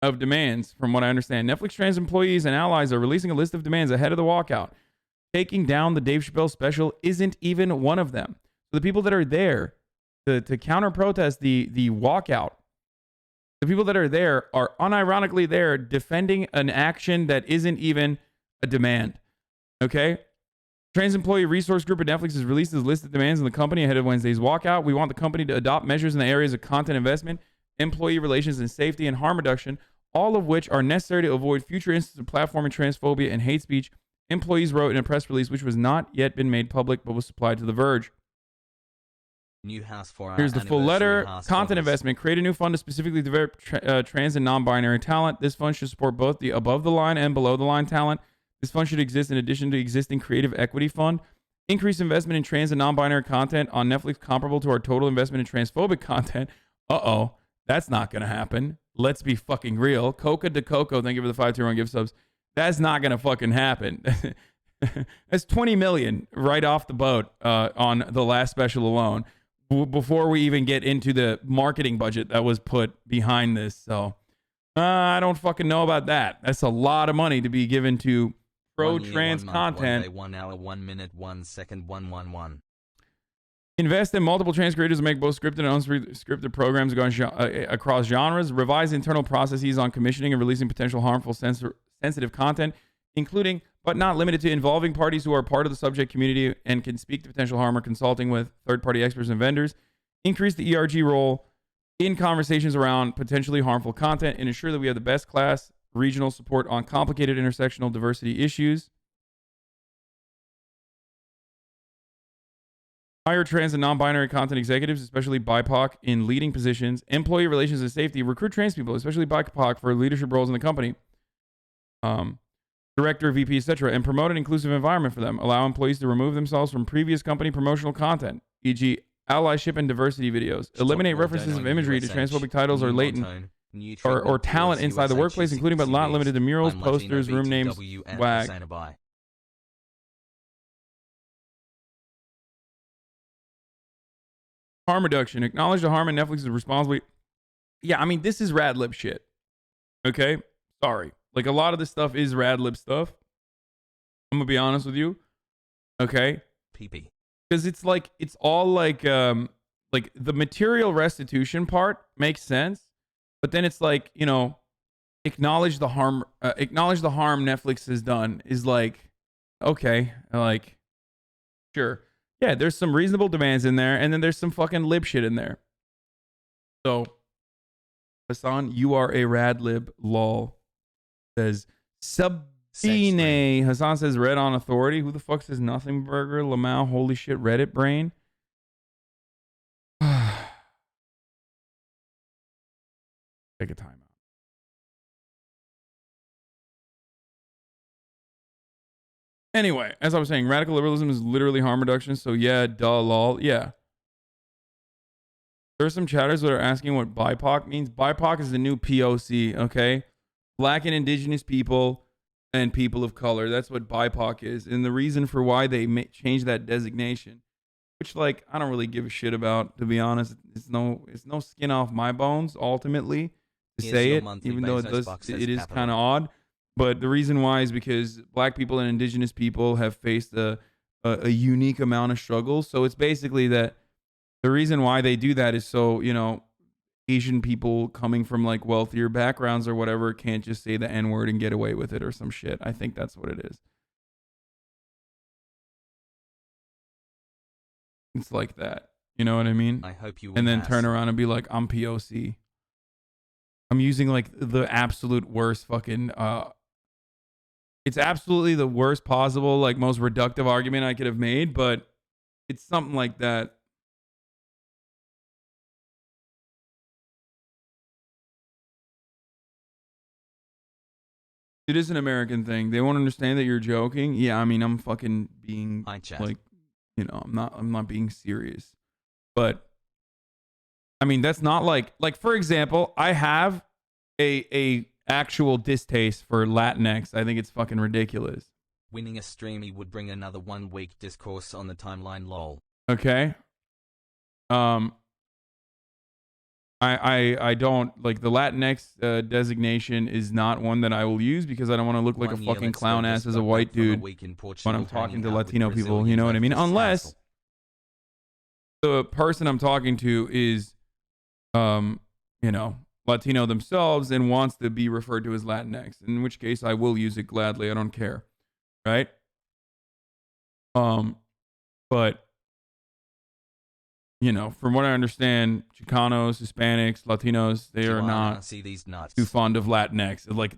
of demands, from what I understand. Netflix trans employees and allies are releasing a list of demands ahead of the walkout. Taking down the Dave Chappelle special isn't even one of them. So the people that are there to counter protest the walkout, the people that are there are unironically there defending an action that isn't even a demand. Okay? Trans Employee Resource Group at Netflix has released its list of demands in the company ahead of Wednesday's walkout. We want the company to adopt measures in the areas of content investment, employee relations, and safety and harm reduction, all of which are necessary to avoid future instances of platforming transphobia and hate speech. Employees wrote in a press release, which was not yet been made public, but was supplied to The Verge. New house for our Here's the full letter. Content investment. Create a new fund to specifically develop trans and non-binary talent. This fund should support both the above-the-line and below-the-line talent. This fund should exist in addition to existing creative equity fund. Increase investment in trans and non-binary content on Netflix comparable to our total investment in transphobic content. Uh-oh. That's not going to happen. Let's be fucking real. Coca de Coco, thank you for the 521 gift subs. That's not going to fucking happen. That's 20 million right off the boat on the last special alone before we even get into the marketing budget that was put behind this. So I don't fucking know about that. That's a lot of money to be given to pro-trans content. 1 day, 1 hour, 1 minute, 1 second, 111. Invest in multiple trans creators to make both scripted and unscripted programs across genres. Revise internal processes on commissioning and releasing potential harmful, sensitive content, including but not limited to involving parties who are part of the subject community and can speak to potential harm or consulting with third-party experts and vendors. Increase the ERG role in conversations around potentially harmful content and ensure that we have the best class regional support on complicated intersectional diversity issues. Hire trans and non-binary content executives, especially BIPOC, in leading positions. Employee relations and safety. Recruit trans people, especially BIPOC, for leadership roles in the company. Director, VP, etc., and promote an inclusive environment for them. Allow employees to remove themselves from previous company promotional content, e.g., allyship and diversity videos. Eliminate references of imagery to transphobic titles or latent or talent inside the workplace, including but not limited to murals, posters, room names, swag. Harm reduction. Acknowledge the harm and Netflix is responsibly. Yeah, I mean, this is rad lib shit. Okay? Sorry. Like, a lot of this stuff is rad lib stuff. I'm going to be honest with you. Okay? PP. Because it's like, it's all like the material restitution part makes sense. But then it's like, you know, acknowledge the harm Netflix has done is like, okay, like, sure. Yeah, there's some reasonable demands in there, and then there's some fucking lib shit in there. So, Hassan, you are a rad lib, lol. Says Sabine. Hassan says Red on Authority. Who the fuck says Nothing Burger? Lamau, holy shit, Reddit brain. Take a time out. Anyway, as I was saying, radical liberalism is literally harm reduction. So yeah, duh, lol. Yeah. There are some chatters that are asking what BIPOC means. BIPOC is the new POC, okay? Black and indigenous people and people of color. That's what BIPOC is. And the reason for why they changed that designation, which, like, I don't really give a shit about, to be honest. It's no skin off my bones, ultimately, to say it, even though it is kind of odd. But the reason why is because black people and indigenous people have faced a unique amount of struggles. So it's basically that the reason why they do that is so, you know, Asian people coming from like wealthier backgrounds or whatever can't just say the N-word and get away with it or some shit. I think that's what it is. It's like that. You know what I mean? I hope you and then turn around and be like, I'm POC. I'm using like the absolute worst fucking it's absolutely the worst possible, like most reductive argument I could have made, but it's something like that. It is an American thing. They won't understand that you're joking. Yeah, I mean, I'm fucking being like, you know, I'm not being serious. But I mean, that's not like for example, I have a actual distaste for Latinx. I think it's fucking ridiculous. Winning a streamy would bring another 1 week discourse on the timeline, lol. Okay. I don't like the Latinx designation is not one that I will use because I don't want to look like a fucking clown ass as a white dude when I'm talking to Latino people. You know what I mean? Unless the person I'm talking to is, you know, Latino themselves and wants to be referred to as Latinx, in which case I will use it gladly. I don't care, right? But you know, from what I understand, Chicanos, Hispanics, Latinos, they are not see these nuts. too fond of Latinx. Like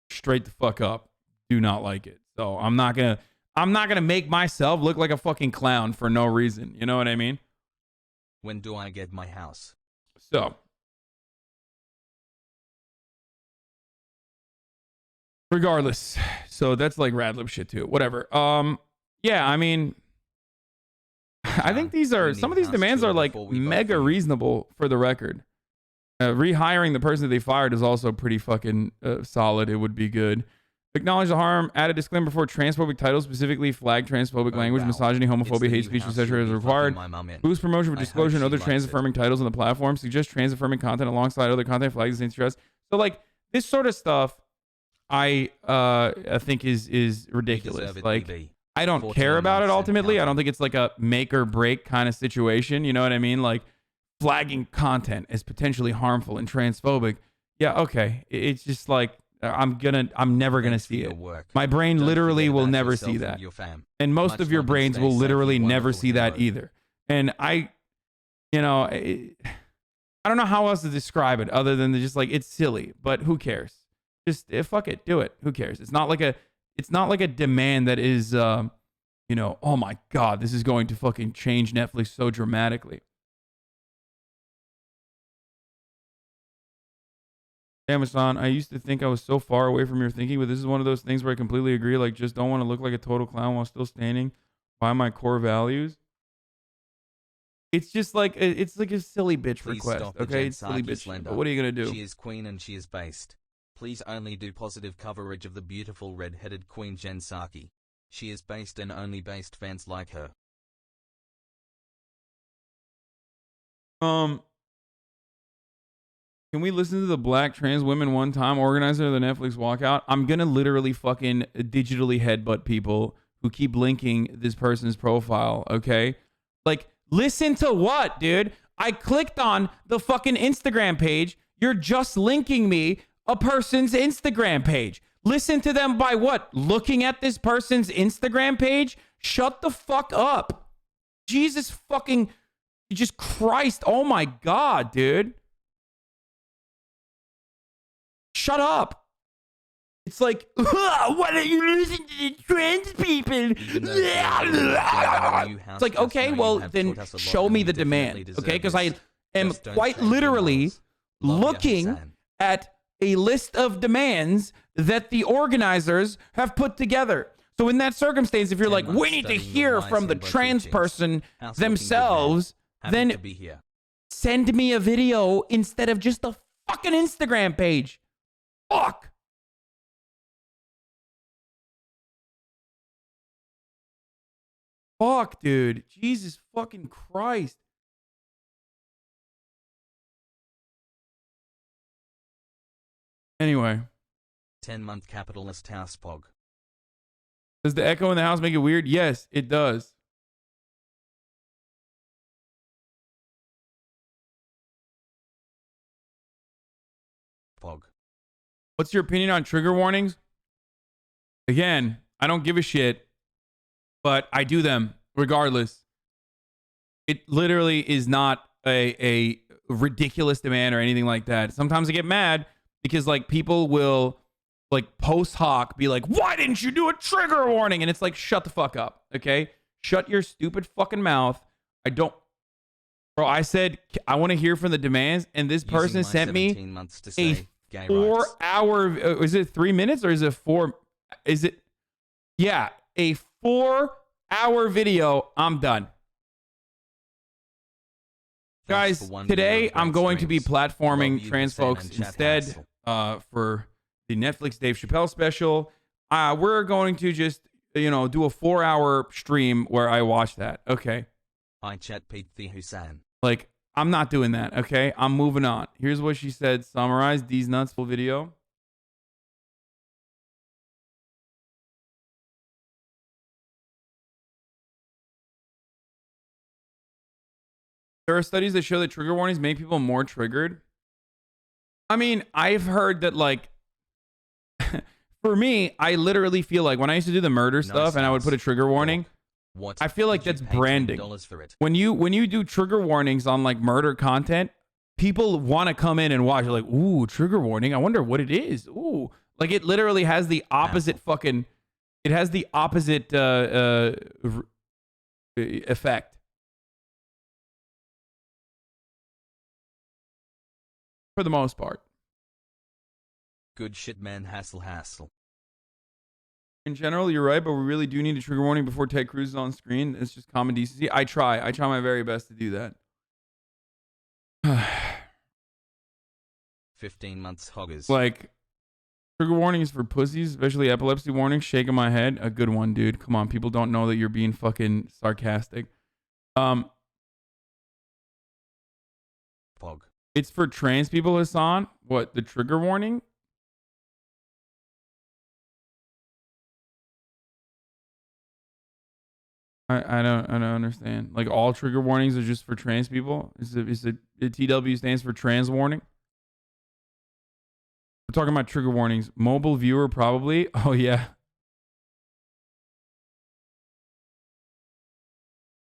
straight the fuck up. Do not like it. So I'm not gonna make myself look like a fucking clown for no reason. You know what I mean? When do I get my house? So regardless, so that's like Radlib shit too. Whatever. Yeah, I mean, I think some of these demands are like mega reasonable for the record. Rehiring the person that they fired is also pretty fucking solid. It would be good. Acknowledge the harm. Add a disclaimer before transphobic titles, specifically flag transphobic language, misogyny, homophobia, hate speech, etc. is required. Boost promotion for disclosure and other trans-affirming titles on the platform. Suggest trans-affirming content alongside other content. Flags and stress. So like this sort of stuff, I think is ridiculous. Like I don't care about it ultimately. I don't think it's like a make or break kind of situation. You know what I mean? Like flagging content as potentially harmful and transphobic. Yeah, okay. It's just like I'm never gonna see it. My brain literally will never see that. And most of your brains will literally never see that either. And I don't know how else to describe it other than just like it's silly, but who cares? Just fuck it, do it. Who cares? It's not like a demand that is oh my god, this is going to fucking change Netflix so dramatically. Amazon, I used to think I was so far away from your thinking, but this is one of those things where I completely agree. Like, just don't want to look like a total clown while still standing by my core values. It's just like it's like a silly bitch request. Okay, it's silly bitch. But what are you gonna do? She is queen and she is based. Please only do positive coverage of the beautiful red-headed Queen Jen Psaki. She is based and only based fans like her. Can we listen to the Black Trans Women One Time organizer of the Netflix Walkout? I'm gonna literally fucking digitally headbutt people who keep linking this person's profile, okay? Like, listen to what, dude? I clicked on the fucking Instagram page. You're just linking me a person's Instagram page. Listen to them by what? Looking at this person's Instagram page? Shut the fuck up. Jesus fucking, just Christ. Oh my God, dude. Shut up. It's like, why don't you listen to the trans people? It's like, okay, well, then show me the demand, okay? Because I am quite literally looking at a list of demands that the organizers have put together. So in that circumstance, if you're like, we need to hear from the trans person themselves, then send me a video instead of just a fucking Instagram page. Fuck. Fuck, dude. Jesus fucking Christ. Anyway. 10-month capitalist house pog. Does the echo in the house make it weird? Yes, it does. Pog. What's your opinion on trigger warnings? Again, I don't give a shit, but I do them regardless. It literally is not a ridiculous demand or anything like that. Sometimes I get mad because like people will like post hoc be like, why didn't you do a trigger warning? And it's like, shut the fuck up. Okay. Shut your stupid fucking mouth. Bro, I said, I want to hear from the demands. And this person sent me a 4-hour, is it 3 minutes or is it 4? Is it? Yeah. A 4-hour video. I'm done. Guys, today I'm going to be platforming trans folks instead for the Netflix Dave Chappelle special. We're going to just, do a 4-hour stream where I watch that. Okay. I chat Pete the Hussein. Like, I'm not doing that, okay? I'm moving on. Here's what she said. Summarize these nuts full video. There are studies that show that trigger warnings make people more triggered. I mean, I've heard that, like, for me, I literally feel like when I used to do the murder stuff and I would put a trigger warning, What? I feel like that's branding. For it? When you do trigger warnings on like murder content, people want to come in and watch. They're like, ooh, trigger warning. I wonder what it is. Ooh, like it literally has the opposite fucking. It has the opposite effect. For the most part. Good shit, man. Hassle. In general, you're right, but we really do need a trigger warning before Ted Cruz is on screen. It's just common decency. I try my very best to do that. 15 months hoggers. Like, trigger warnings for pussies, especially epilepsy warnings. Shaking my head. A good one, dude. Come on, people don't know that you're being fucking sarcastic. Pog. It's for trans people, Hassan. What, the trigger warning? I don't understand. Like all trigger warnings are just for trans people? Is it TW stands for trans warning? We're talking about trigger warnings. Mobile viewer probably. Oh yeah.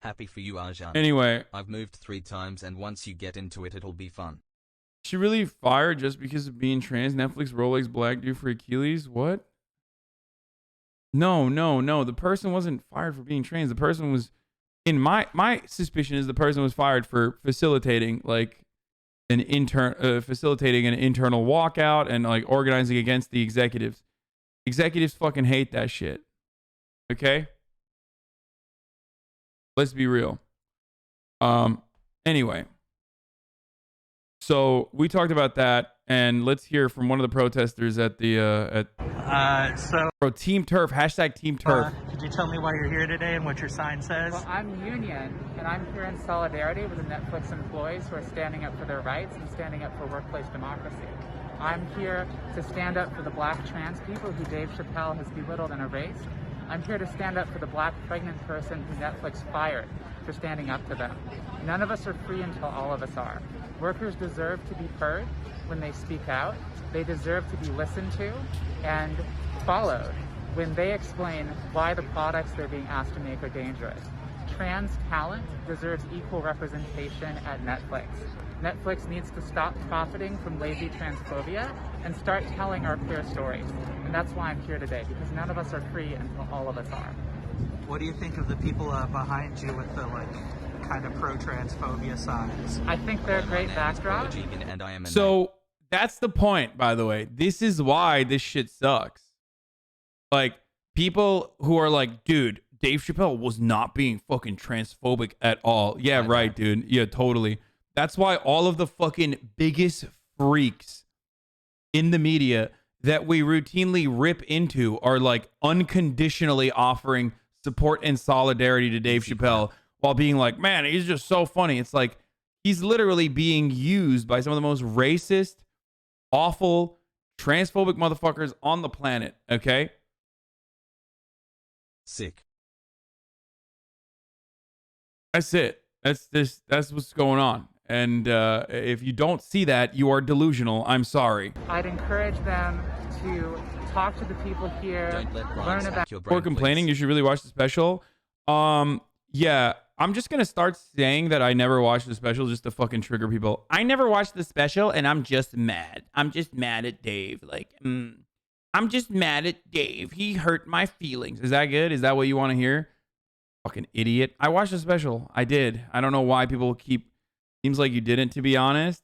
Happy for you, Arjan. Anyway, I've moved 3 times and once you get into it, it'll be fun. She really fired just because of being trans? Netflix Rolex black dude for Achilles? What? No. The person wasn't fired for being trans. The person was, in my suspicion is the person was fired for facilitating like facilitating an internal walkout and like organizing against the executives. Executives fucking hate that shit. Okay? Let's be real. Anyway. So we talked about that, and let's hear from one of the protesters at the Team Turf, hashtag Team Turf. Could you tell me why you're here today and what your sign says? Well, I'm union, and I'm here in solidarity with the Netflix employees who are standing up for their rights and standing up for workplace democracy. I'm here to stand up for the black trans people who Dave Chappelle has belittled and erased. I'm here to stand up for the black pregnant person who Netflix fired for standing up to them. None of us are free until all of us are. Workers deserve to be heard when they speak out. They deserve to be listened to and followed when they explain why the products they're being asked to make are dangerous. Trans talent deserves equal representation at Netflix. Netflix needs to stop profiting from lazy transphobia and start telling our clear stories. And that's why I'm here today, because none of us are free until all of us are. What do you think of the people behind you with the kind of pro-transphobia signs? I think they're a great backdrop. So that's the point, by the way. This is why this shit sucks. Like, people who are like, dude, Dave Chappelle was not being fucking transphobic at all. Yeah, right, dude. Yeah, totally. That's why all of the fucking biggest freaks in the media that we routinely rip into are like unconditionally offering support and solidarity to Dave Chappelle while being like, man, he's just so funny. It's like he's literally being used by some of the most racist, awful, transphobic motherfuckers on the planet, okay? Sick. That's it. That's what's going on. And if you don't see that, you are delusional. I'm sorry. I'd encourage them to talk to the people here, learn about. Before complaining, you should really watch the special. Yeah, I'm just gonna start saying that I never watched the special just to fucking trigger people. I never watched the special, and I'm just mad. I'm just mad at Dave. Like, I'm just mad at Dave. He hurt my feelings. Is that good? Is that what you want to hear? Fucking idiot. I watched the special. I did. I don't know why people keep. Seems like you didn't, to be honest.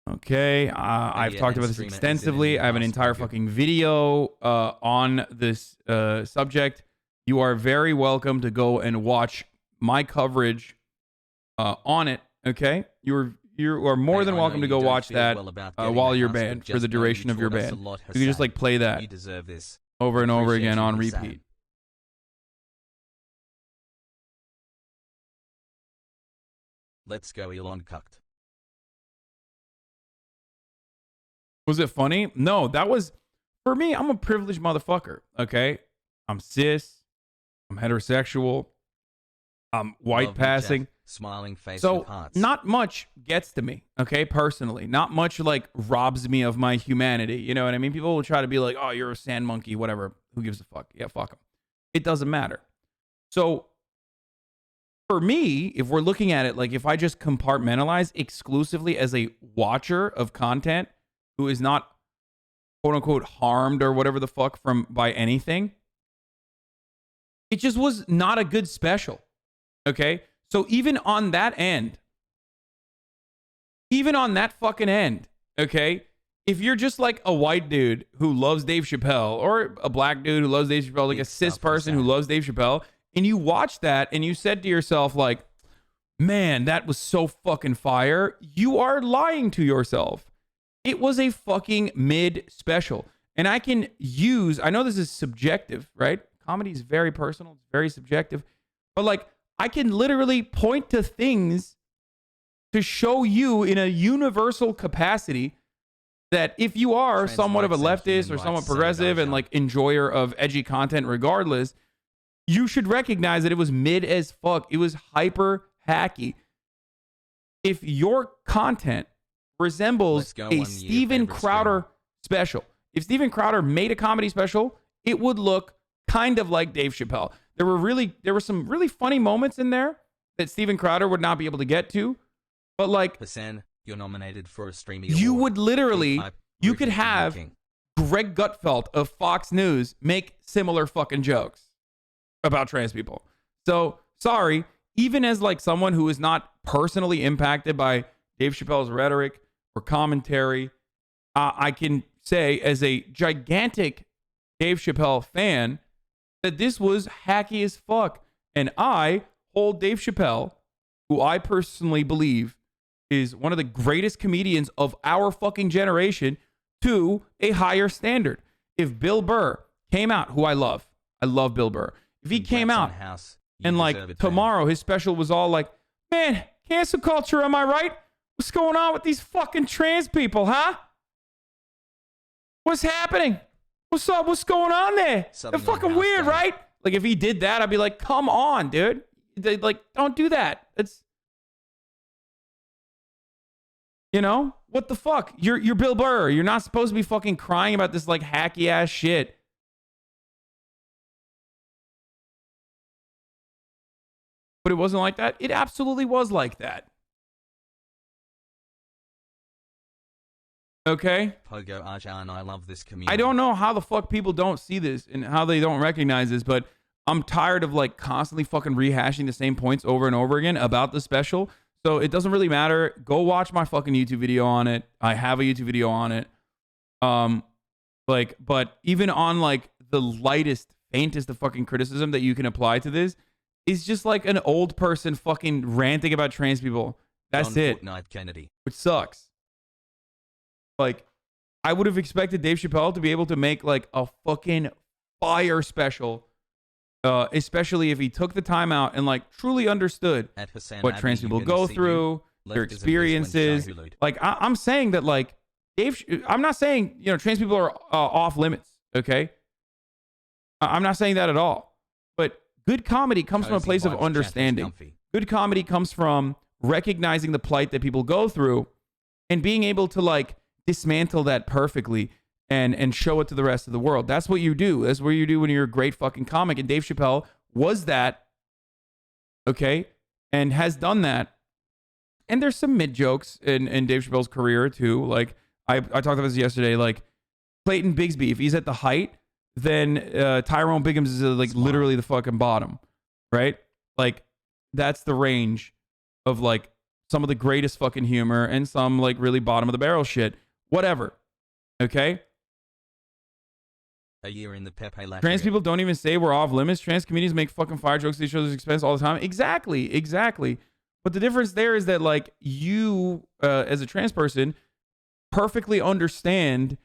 Okay, I've talked about this extensively. I have an entire fucking video on this subject. You are very welcome to go and watch my coverage on it. Okay, you are more than welcome to go watch that while you're banned for the duration of your ban. You can just like play that over and over again on repeat. Let's go Elon cucked. Was it funny? No, that was, for me, I'm a privileged motherfucker, okay? I'm cis, I'm heterosexual, I'm white Love you, passing. Jeff. Smiling face So with hearts. not much gets to me, okay, personally. Not much, like, robs me of my humanity. You know what I mean? People will try to be like, oh, you're a sand monkey, whatever. Who gives a fuck? Yeah, fuck them. It doesn't matter. So for me, if we're looking at it, like, if I just compartmentalize exclusively as a watcher of content who is not, quote unquote, harmed or whatever the fuck by anything, it just was not a good special. Okay? So even on that end, even on that fucking end, okay, if you're just like a white dude who loves Dave Chappelle, or a black dude who loves Dave Chappelle, like a cis person who loves Dave Chappelle, and you watch that and you said to yourself, like, man, that was so fucking fire, you are lying to yourself. It was a fucking mid special. And I know this is subjective, right? Comedy is very personal, it's very subjective, but like, I can literally point to things to show you in a universal capacity that if you are somewhat of a leftist or somewhat progressive and like enjoyer of edgy content regardless, you should recognize that it was mid as fuck. It was hyper hacky. If your content resembles a Steven Crowder special, if Steven Crowder made a comedy special, it would look kind of like Dave Chappelle. There were some really funny moments in there that Steven Crowder would not be able to get to, but like, Hassan, you're nominated for a streaming you award. would literally, you could have Greg Gutfeld of Fox News make similar fucking jokes about trans people. So sorry, even as like someone who is not personally impacted by Dave Chappelle's rhetoric or commentary, I can say as a gigantic Dave Chappelle fan that this was hacky as fuck. And I hold Dave Chappelle, who I personally believe is one of the greatest comedians of our fucking generation, to a higher standard. If Bill Burr came out, who I love Bill Burr. If he came out and like tomorrow his special was all like, man, cancel culture, am I right? What's going on with these fucking trans people, huh? What's happening? What's up? What's going on there? They're fucking weird, right? Like if he did that, I'd be like, come on, dude. Like, don't do that. It's, you know, what the fuck? You're Bill Burr. You're not supposed to be fucking crying about this like hacky ass shit. But it wasn't like that. It absolutely was like that. Okay? Pogo Arjan, I love this community. I don't know how the fuck people don't see this and how they don't recognize this, but I'm tired of like constantly fucking rehashing the same points over and over again about the special. So it doesn't really matter. Go watch my fucking YouTube video on it. I have a YouTube video on it. But even on like the lightest, faintest of fucking criticism that you can apply to this is just like an old person fucking ranting about trans people. That's John it. Fortnite Kennedy. Which sucks. Like, I would have expected Dave Chappelle to be able to make like a fucking fire special, especially if he took the time out and like truly understood what trans people go through, their experiences. Like, I'm saying that like I'm not saying, you know, trans people are off limits. Okay, I'm not saying that at all. But good comedy comes from a place of understanding. Good comedy comes from recognizing the plight that people go through and being able to like dismantle that perfectly and show it to the rest of the world. That's what you do. That's what you do when you're a great fucking comic. And Dave Chappelle was that, okay, and has done that. And there's some mid jokes in Dave Chappelle's career too. Like I talked about this yesterday. Like Clayton Bigsby, if he's at the height, then Tyrone Biggums is like literally the fucking bottom, right? Like that's the range of like some of the greatest fucking humor and some like really bottom of the barrel shit. Whatever. Okay? A year in the Pepe La Trans people don't even say we're off limits. Trans comedians make fucking fire jokes at each other's expense all the time. Exactly. But the difference there is that like you, as a trans person, perfectly understand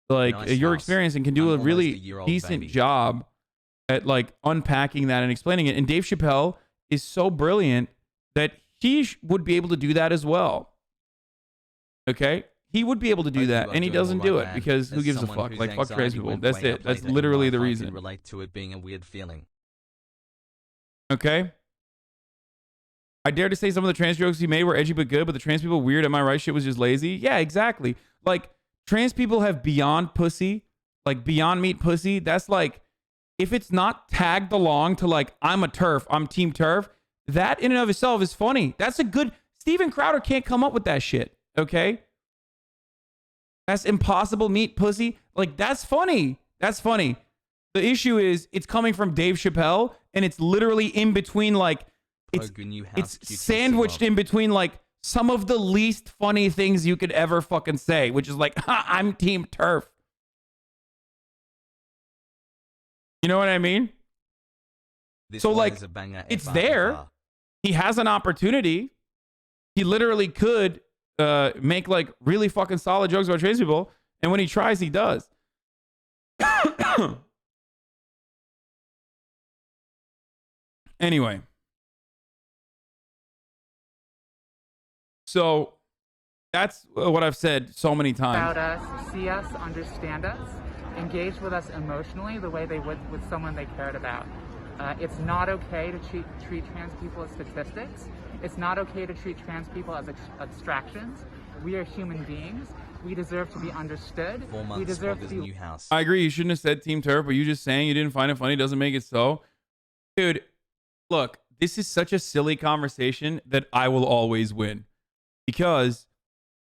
like your experience and can do a really decent job at like unpacking that and explaining it. And Dave Chappelle is so brilliant that he would be able to do that as well. Okay? He would be able to do Hope you that, are and he doing doesn't all do right, it man. because who As gives a someone fuck? whose Like, fuck trans anxiety people. went That's way it. up That's later in literally life, the I can reason. relate to it being a weird feeling. Okay? I dare to say some of the trans jokes he made were edgy but good, but the trans people weird. Am I right? Shit was just lazy. Yeah, exactly. Like, trans people have beyond pussy, like beyond meat pussy. That's like, if it's not tagged along to like, I'm a TERF, I'm team TERF, that in and of itself is funny. That's a good, Steven Crowder can't come up with that shit. Okay? That's impossible meat pussy. Like, that's funny. That's funny. The issue is it's coming from Dave Chappelle, and it's literally in between, like, it's sandwiched in between, like, some of the least funny things you could ever fucking say, which is like, I'm team TERF. You know what I mean? So, like, it's there. He has an opportunity. He literally could make, like, really fucking solid jokes about trans people, and when he tries, he does. Anyway. So, that's what I've said so many times. About us, see us, understand us, engage with us emotionally the way they would with someone they cared about. It's not okay to treat trans people as statistics. It's not okay to treat trans people as abstractions. We are human beings. We deserve to be understood. 4 months we deserve for to this be. new house. I agree. You shouldn't have said Team TERF, but you just saying you didn't find it funny doesn't make it so. Dude, look, this is such a silly conversation that I will always win. Because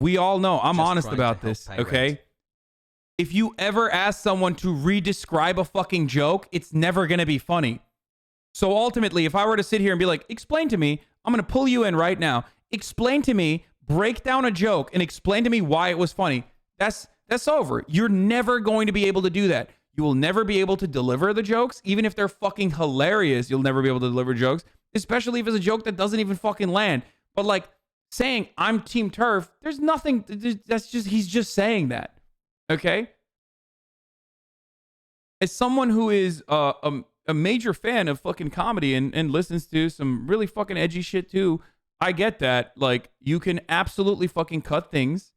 we all know, I'm Just honest trying to about help this, pay okay? rent. If you ever ask someone to re-describe a fucking joke, it's never going to be funny. So ultimately, if I were to sit here and be like, explain to me, I'm going to pull you in right now. Explain to me, break down a joke, and explain to me why it was funny. That's over. You're never going to be able to do that. You will never be able to deliver the jokes. Even if they're fucking hilarious, you'll never be able to deliver jokes, especially if it's a joke that doesn't even fucking land. But like saying, I'm Team TERF, there's nothing, that's just, he's just saying that. Okay? As someone who is a major fan of fucking comedy and listens to some really fucking edgy shit too, I get that. Like, you can absolutely fucking cut things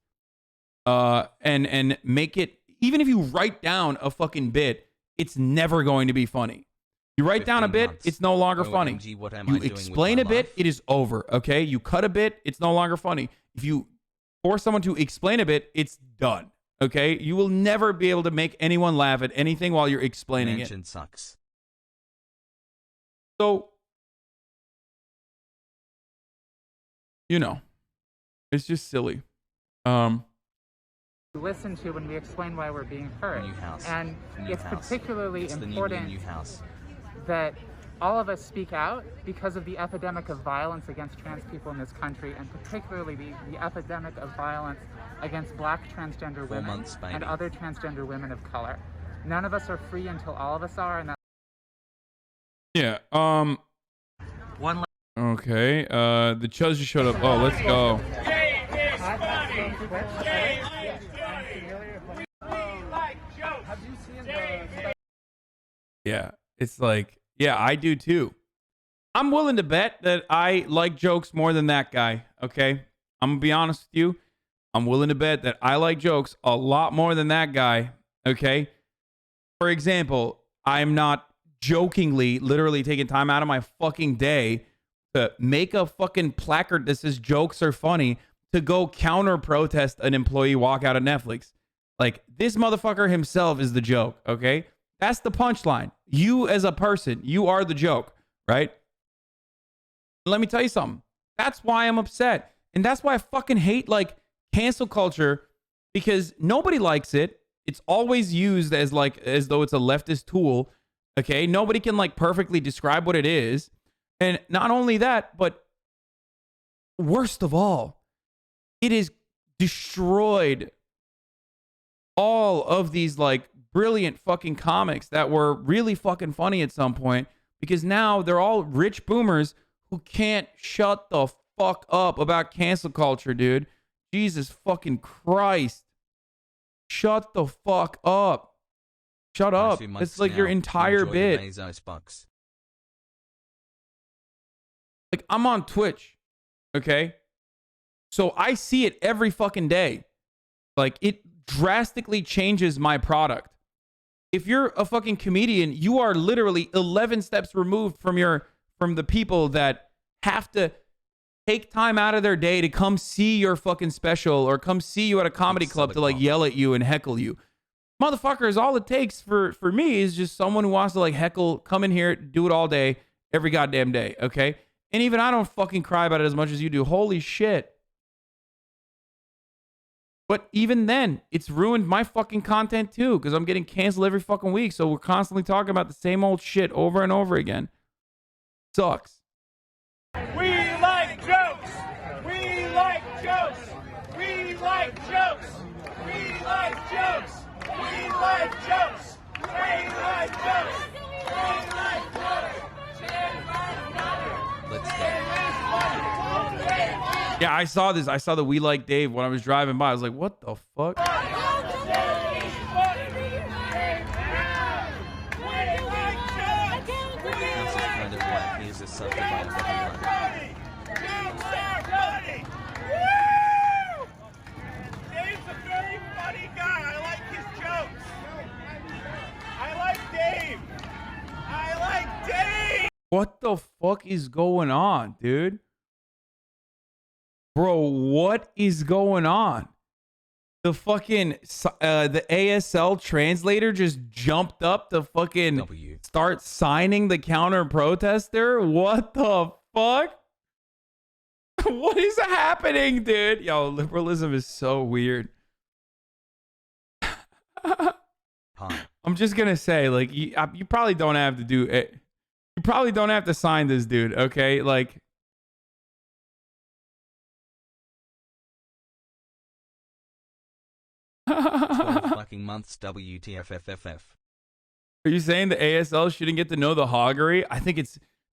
and make it, even if you write down a fucking bit, it's never going to be funny. You write down a bit, months. it's no longer OMG, funny. what am You I doing with explain my a bit, life? it is over, okay? You cut a bit, it's no longer funny. If you force someone to explain a bit, it's done, okay? You will never be able to make anyone laugh at anything while you're explaining Mansion it. sucks. So, you know, it's just silly. Listen to when we explain why we're being hurt. New house. And New it's house. particularly It's the important new house. that all of us speak out because of the epidemic of violence against trans people in this country, and particularly the epidemic of violence against black transgender women months, baby. and other transgender women of color. None of us are free until all of us are, and Yeah, One okay, the Chuz just showed up. Oh, let's go. Yeah, it's like, yeah, I do too. I'm willing to bet that I like jokes more than that guy, okay? I'm gonna be honest with you. I'm willing to bet that I like jokes a lot more than that guy, okay? For example, I'm not jokingly literally taking time out of my fucking day to make a fucking placard that says jokes are funny to go counter protest an employee walk out of Netflix. Like, this motherfucker himself is the joke, okay? That's the punchline. You as a person, you are the joke, right? Let me tell you something. That's why I'm upset. And that's why I fucking hate, like, cancel culture, because nobody likes it. It's always used as like, as though it's a leftist tool. Okay. Nobody can like perfectly describe what it is. And not only that, but worst of all, it has destroyed all of these like brilliant fucking comics that were really fucking funny at some point, because now they're all rich boomers who can't shut the fuck up about cancel culture, dude. Jesus fucking Christ. Shut the fuck up. Shut up. It's like your entire bit. Bezos bucks. Like, I'm on Twitch. Okay. So I see it every fucking day. Like, it drastically changes my product. If you're a fucking comedian, you are literally 11 steps removed from the people that have to take time out of their day to come see your fucking special or come see you at a comedy club to like yell at you and heckle you. Motherfuckers, all it takes for me is just someone who wants to like heckle, come in here, do it all day, every goddamn day, okay? And even I don't fucking cry about it as much as you do. Holy shit. But even then, it's ruined my fucking content too, because I'm getting canceled every fucking week. So we're constantly talking about the same old shit over and over again. Sucks. We like jokes. We like jokes. We like jokes. We like jokes. We like jokes. We like jokes. We like jokes. Let's go. Yeah, I saw this. I saw the We Like Dave when I was driving by. I was like, what the fuck? House is kind of black. He is a sucker by a fucking line. Jokes are funny. Woo! Dave's a very funny guy. I like his jokes. I like Dave. I like Dave. What the fuck is going on, dude? Bro, what is going on? The fucking the ASL translator just jumped up to fucking W. start signing the counter protester. What the fuck? What is happening, dude? Yo, liberalism is so weird. Hi. I'm just gonna say, like, you probably don't have to do it. You probably don't have to sign this, dude. Okay, like. 12 fucking months WTFFFF. Are you saying the ASL shouldn't get to know the hoggery? I think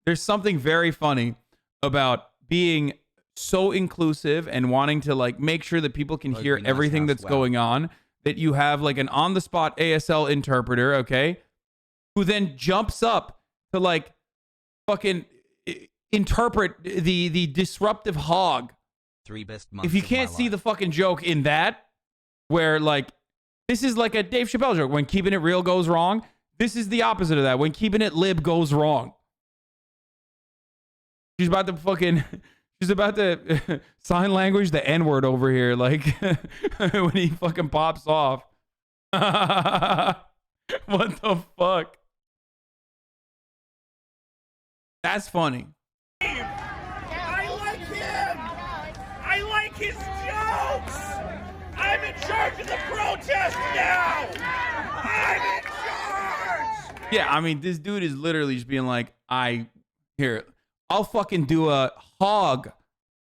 there's something very funny about being so inclusive and wanting to like make sure that people can hear Nice everything house, that's wow. going on, that you have like an on-the-spot ASL interpreter, okay, who then jumps up to like fucking interpret the disruptive hog. 3 best months If you of my can't see life. the fucking joke in that, where like this is like a Dave Chappelle joke, when keeping it real goes wrong, this is the opposite of that, when keeping it lib goes wrong. She's about to sign language the N-word over here, like when he fucking pops off. What the fuck? That's funny. I like him. I like his jokes. I'm in charge of the protest now. I'm in charge. Yeah, I mean, this dude is literally just being like, I'll fucking do a hog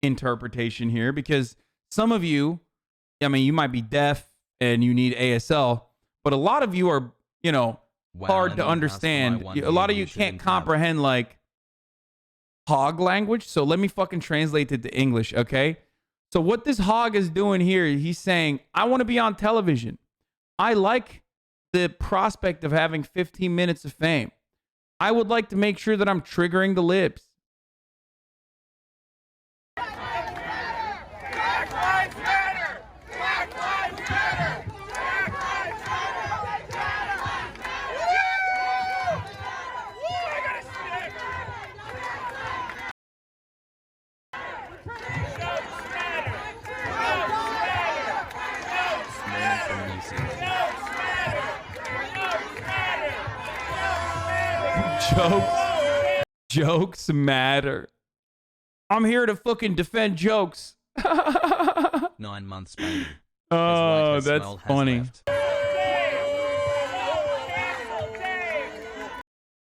interpretation here, because some of you, I mean, you might be deaf and you need ASL, but a lot of you are, you know, Wow, hard I to know understand. house for my A lot of one you you can't shouldn't have. comprehend like hog language. So let me fucking translate it to English, okay? So what this hog is doing here, he's saying, I want to be on television. I like the prospect of having 15 minutes of fame. I would like to make sure that I'm triggering the libs. Black Lives Matter. Black Lives Matter. Black Lives Matter. Woo! Woo! I got a stick. Jokes matter. Jokes matter. Man from New Zealand. Jokes matter. Jokes matter. Jokes matter. I'm here to fucking defend jokes. 9 months, baby. His Oh, white that's smell has funny. left.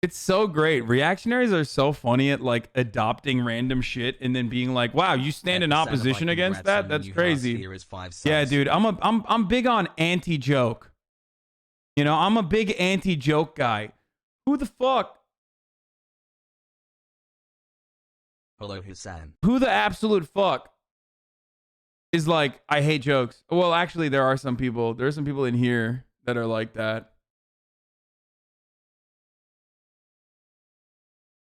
It's so great. Reactionaries are so funny at like adopting random shit and then being like, "Wow, you stand in Hasanabi, opposition against congrats that? on That's your new crazy." house. Here is 5 Yeah, subs. dude, I'm big on anti-joke. You know, I'm a big anti-joke guy. Who the fuck? Hello, Hassan. Who the absolute fuck is like, I hate jokes? Well, actually, there are some people. There are some people in here that are like that.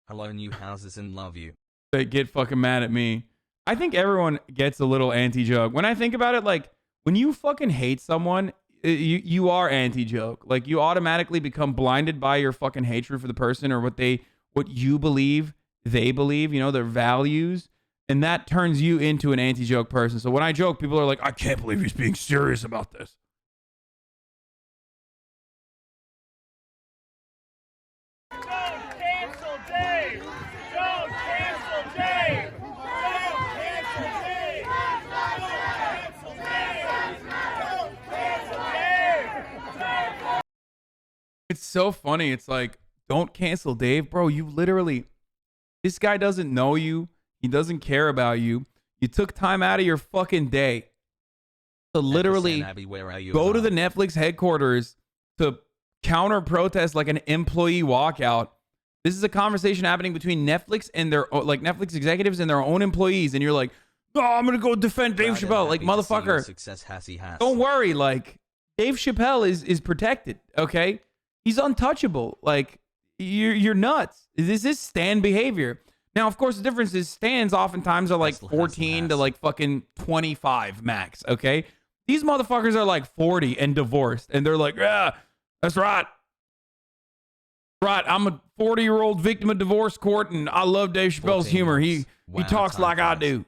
Hello, new houses and love you. That get fucking mad at me. I think everyone gets a little anti-joke. When I think about it, like when you fucking hate someone, you are anti-joke. Like you automatically become blinded by your fucking hatred for the person or what you believe, they believe, you know, their values, and that turns you into an anti-joke person. So when I joke, people are like, I can't believe he's being serious about this. Don't cancel Dave! Don't cancel Dave! Don't cancel Dave! Don't cancel Dave! Don't cancel Dave! It's so funny. It's like, don't cancel Dave, bro. You literally, this guy doesn't know you. He doesn't care about you. You took time out of your fucking day to literally Hasanabi, where are you go to about? the Netflix headquarters to counter protest like an employee walkout. This is a conversation happening between Netflix and their like Netflix executives and their own employees, and you're like, "No, I'm gonna go defend Dave Proud and Chappelle." Like, happy to see your motherfucker, success, Hassie Hass. don't worry. Like, Dave Chappelle is protected. Okay, he's untouchable. Like, you're nuts. This is Stan behavior. Now, of course, the difference is Stans oftentimes are like Hassel, 14 to hassle. like fucking 25 max. Okay, these motherfuckers are like 40 and divorced, and they're like, "Yeah, that's right. Right, I'm a 40-year-old victim of divorce court, and I love Dave Chappelle's 14 humor. He months. Wow, talks time like I flies. do."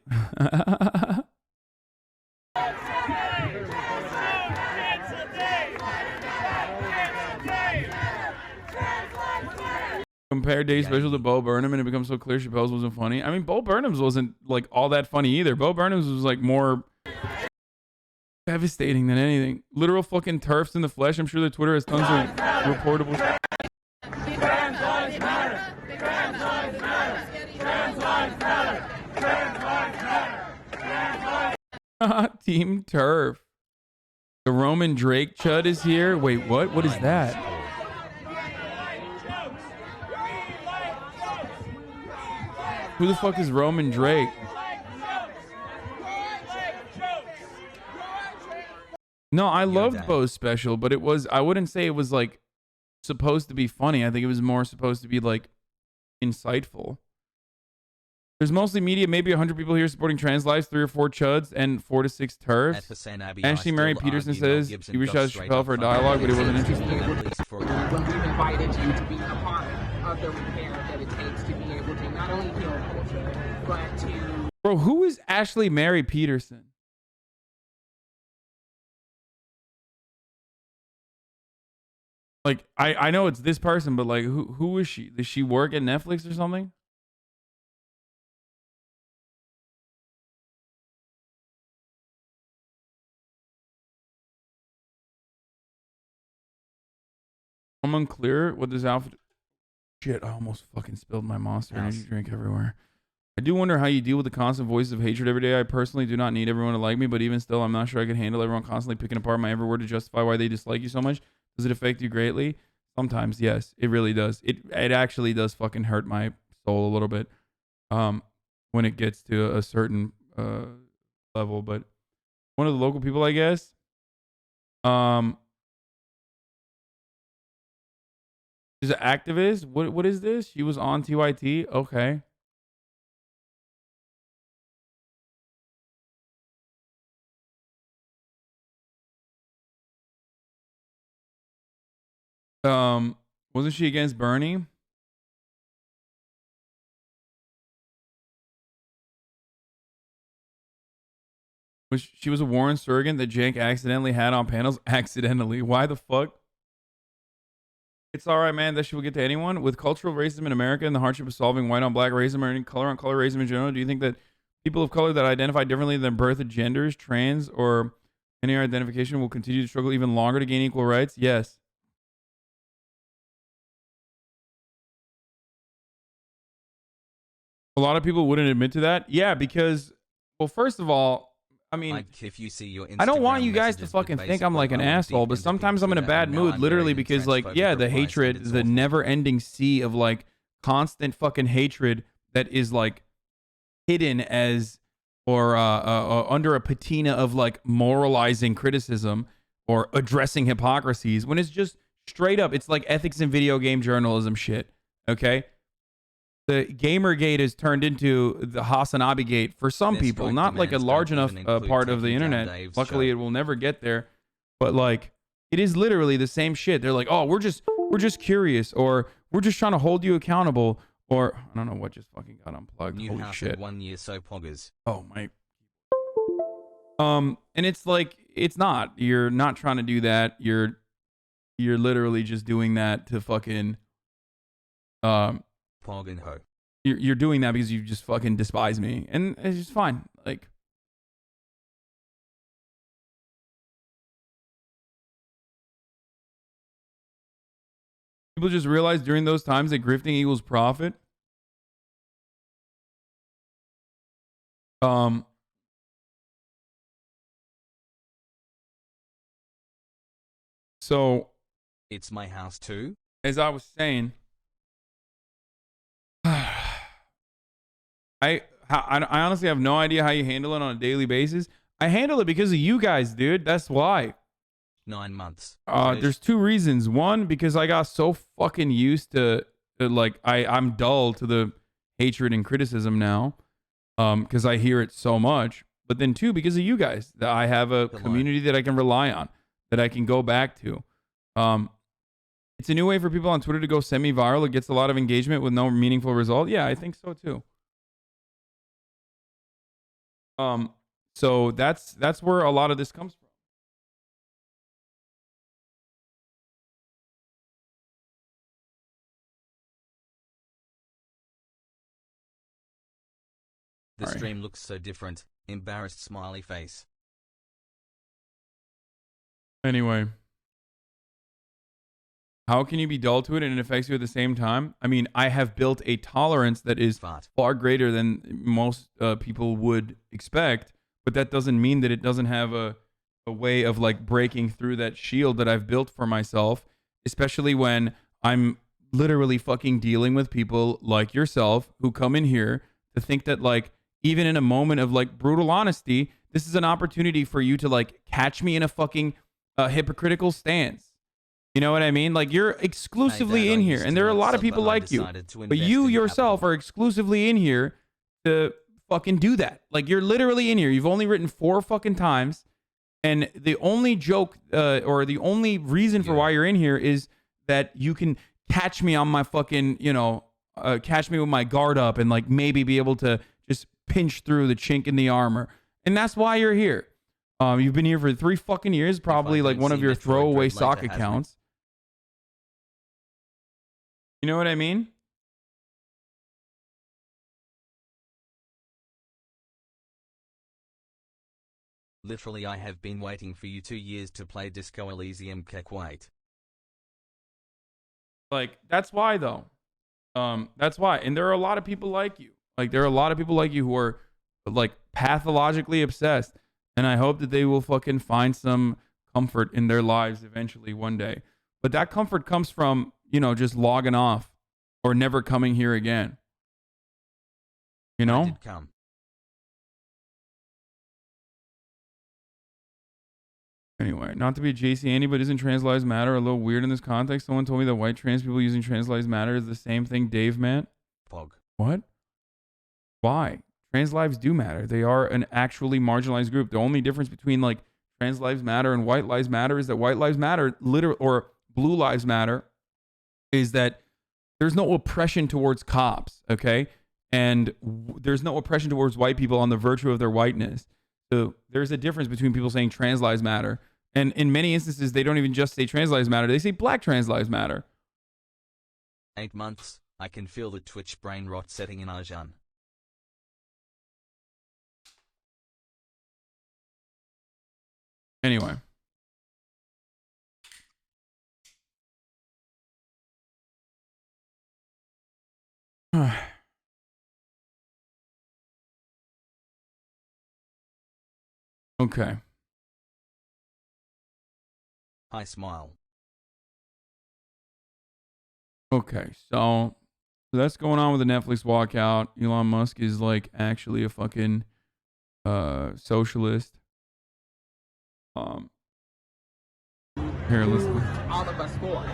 Compare Dave Special to Bo Burnham, and it becomes so clear Chappelle's wasn't funny. I mean, Bo Burnham's wasn't like all that funny either. Bo Burnham's was like more devastating than anything. Literal fucking turfs in the flesh. I'm sure that Twitter has tons of reportable. Trans lives matter! Trans lives matter! Trans lives matter! Trans lives matter! Trans lives Team Turf. The Roman Drake Chud is here. Wait, what? What is that? Who the fuck is Roman Drake? No, I loved dad. Bo's special, but I wouldn't say it was like supposed to be funny. I think it was more supposed to be like insightful. There's mostly media, maybe 100 people here supporting trans lives, 3 or 4 chuds, and 4 to 6 At turfs. Hasanabi, Ashley I Mary still Peterson argue Mel says Gibson he wished got I was straight Chappelle up for a fired dialogue, but he wasn't at interested. at least for when we've invited you to be a part of the repair that it takes to be able to not only heal culture, but to Bro, who is Ashley Mary Peterson? Like, I know it's this person, but like, who is she? Does she work at Netflix or something? I'm unclear what this outfit. Shit, I almost fucking spilled my Monster Energy drink everywhere. I do wonder how you deal with the constant voices of hatred every day. I personally do not need everyone to like me, but even still, I'm not sure I can handle everyone constantly picking apart my every word to justify why they dislike you so much. Does it affect you greatly? Sometimes, yes, it really does. It actually does fucking hurt my soul a little bit, when it gets to a certain level. But one of the local people, I guess, she's an activist. What is this? She was on TYT. Okay. Wasn't she against Bernie? She was a Warren surrogate that Jank accidentally had on panels? Accidentally. Why the fuck? It's all right, man. That shit will get to anyone. With cultural racism in America and the hardship of solving white on black racism or any color on color racism in general, do you think that people of color that identify differently than birth of genders, trans, or any other identification will continue to struggle even longer to gain equal rights? Yes. A lot of people wouldn't admit to that. Yeah, because, well, first of all, I mean, Like, if you see your I don't want Instagram you guys to messages, fucking but think I'm like an basically asshole, deep but into sometimes I'm in a Twitter, bad and now mood, I'm literally, very because like, transphobic yeah, the replies, and hatred, it's the awful. never-ending sea of like constant fucking hatred that is like hidden as or under a patina of like moralizing criticism or addressing hypocrisies when it's just straight up, it's like ethics in video game journalism shit. Okay, the Gamergate has turned into the Hasanabi gate for some Their people, strike not like a demands large don't enough even include part of the taking down internet. Dave's Luckily, show. it will never get there. But like, it is literally the same shit. They're like, oh, we're just curious, or we're just trying to hold you accountable, or I don't know what just fucking got unplugged. New Holy house shit. in 1 year, so poggers. Oh my. And it's like, it's not. You're not trying to do that. You're literally just doing that to fucking Pog and ho. you're doing that because you just fucking despise me, and it's just fine. Like, people just realize during those times that grifting equals profit. So It's my house too. as I was saying, I honestly have no idea how you handle it on a daily basis. I handle it because of you guys, dude. That's why. 9 months. There's two reasons. One, because I got so fucking used to like I'm dull to the hatred and criticism now, because I hear it so much. But then two, because of you guys, that I have a community that I can rely on, that I can go back to. It's a new way for people on Twitter to go semi-viral. It gets a lot of engagement with no meaningful result. Yeah, I think so too. So that's where a lot of this comes from. The Sorry. stream looks so different. Embarrassed smiley face. Anyway, how can you be dull to it and it affects you at the same time? I mean, I have built a tolerance that is Fart. far greater than most people would expect, but that doesn't mean that it doesn't have a way of like breaking through that shield that I've built for myself, especially when I'm literally fucking dealing with people like yourself who come in here to think that like, even in a moment of like brutal honesty, this is an opportunity for you to like catch me in a fucking hypocritical stance. You know what I mean? Like, you're exclusively Hey, Dad, in I here, used and to there are a not lot of sub, people but I like you, decided to but invest you in yourself capital. are exclusively in here to fucking do that. Like, you're literally in here. You've only written 4 fucking times, and the only joke or the only reason for why you're in here is that you can catch me on my fucking, catch me with my guard up and like maybe be able to just pinch through the chink in the armor. And that's why you're here. You've been here for 3 fucking years, probably like don't one of see your Metroid throwaway Dread sock later, has accounts. You know what I mean? Literally, I have been waiting for you 2 years to play Disco Elysium. Wait. Like, that's why though. That's why. And there are a lot of people like you. Like, there are a lot of people like you who are like pathologically obsessed. And I hope that they will fucking find some comfort in their lives eventually one day. But that comfort comes from, just logging off or never coming here again. You I know? did come. Anyway, not to be a JC Andy, but isn't trans lives matter a little weird in this context? Someone told me that white trans people using trans lives matter is the same thing Dave meant. Pog. What? Why? Trans lives do matter. They are an actually marginalized group. The only difference between like trans lives matter and white lives matter is that white lives matter, or blue lives matter, is that there's no oppression towards cops, okay? And there's no oppression towards white people on the virtue of their whiteness. So there's a difference between people saying trans lives matter. And in many instances, they don't even just say trans lives matter. They say black trans lives matter. 8 months. I can feel the Twitch brain rot setting in Arjan. Anyway. Okay. I smile. Okay, so that's going on with the Netflix walkout. Elon Musk is like actually a fucking socialist. Here, listen. All of us for.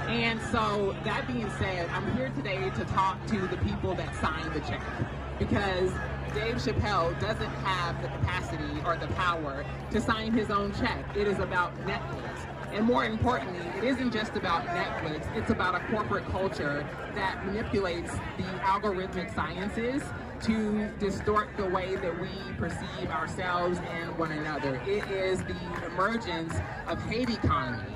And so that being said, I'm here today to talk to the people that signed the check, because Dave Chappelle doesn't have the capacity or the power to sign his own check. It is about Netflix. And more importantly, it isn't just about Netflix, it's about a corporate culture that manipulates the algorithmic sciences to distort the way that we perceive ourselves and one another. It is the emergence of hate economy,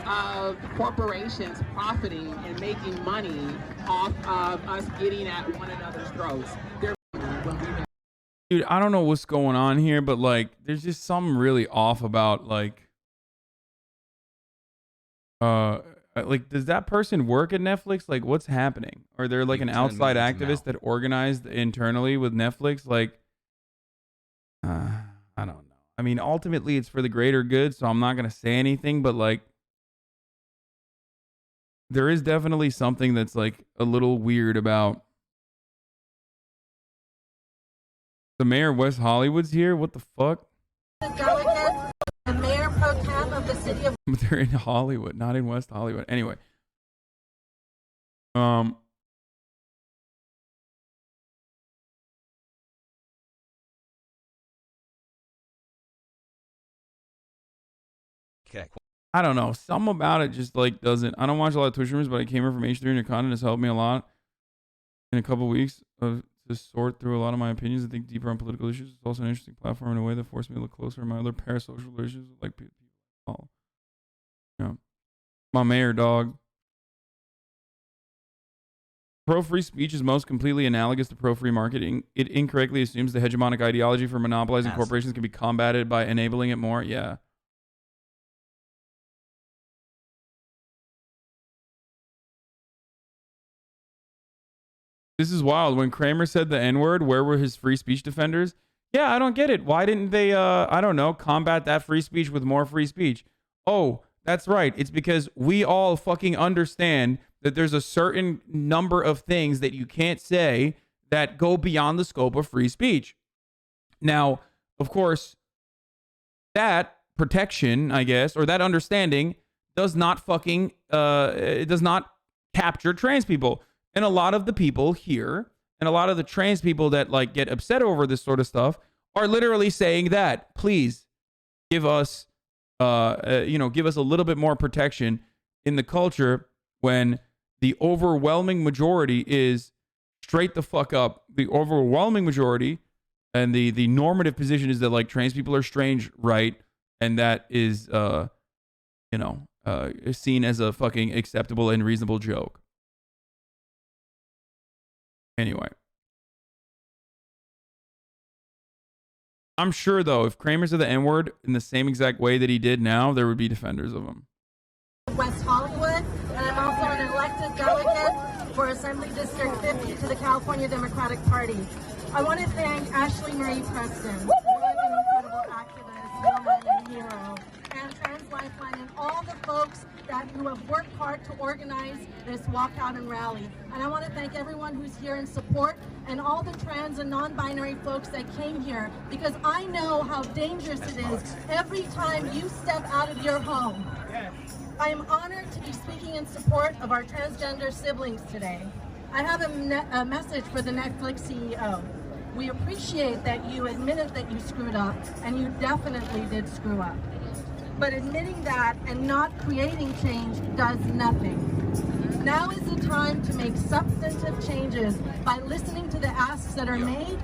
of corporations profiting and making money off of us getting at one another's throats. Dude, I don't know what's going on here, but like, there's just something really off about like, does that person work at Netflix? Like, what's happening? Or they're like an outside activist that organized internally with Netflix? Like, I don't know. I mean, ultimately, it's for the greater good, so I'm not gonna say anything. But like, there is definitely something that's like a little weird about the mayor of West Hollywood's here. What the fuck? The mayor pro tem of the city of. They're in Hollywood, not in West Hollywood. Anyway, Okay. I don't know. Something about it just like doesn't. I don't watch a lot of Twitch streamers, but I came here from H3 and your content has helped me a lot in a couple of weeks to sort through a lot of my opinions and think deeper on political issues. It's also an interesting platform in a way that forced me to look closer at my other parasocial issues, like people. Yeah, my mayor dog. Pro-free speech is most completely analogous to pro-free marketing. It incorrectly assumes the hegemonic ideology for monopolizing corporations can be combated by enabling it more. Yeah. This is wild. When Kramer said the N-word, where were his free speech defenders? Yeah, I don't get it. Why didn't they, I don't know, combat that free speech with more free speech? Oh, that's right. It's because we all fucking understand that there's a certain number of things that you can't say that go beyond the scope of free speech. Now, of course, that protection, I guess, or that understanding does not fucking, it does not capture trans people. And a lot of the people here and a lot of the trans people that like get upset over this sort of stuff are literally saying that, please give us, give us a little bit more protection in the culture when the overwhelming majority is straight the fuck up. The overwhelming majority and the normative position is that like trans people are strange, right? And that is, seen as a fucking acceptable and reasonable joke. Anyway. I'm sure, though, if Kramer said the N-word in the same exact way that he did now, there would be defenders of him. West Hollywood, and I'm also an elected delegate for Assembly District 50 to the California Democratic Party. I want to thank Ashley Marie Preston, who is an incredible activist, woman, and hero, and Trans Lifeline, and all the folks who have worked hard to organize this walkout and rally. And I want to thank everyone who's here in support and all the trans and non-binary folks that came here, because I know how dangerous it is every time you step out of your home. I am honored to be speaking in support of our transgender siblings today. I have a message for the Netflix CEO. We appreciate that you admitted that you screwed up, and you definitely did screw up. But admitting that and not creating change does nothing. Now is the time to make substantive changes by listening to the asks that are made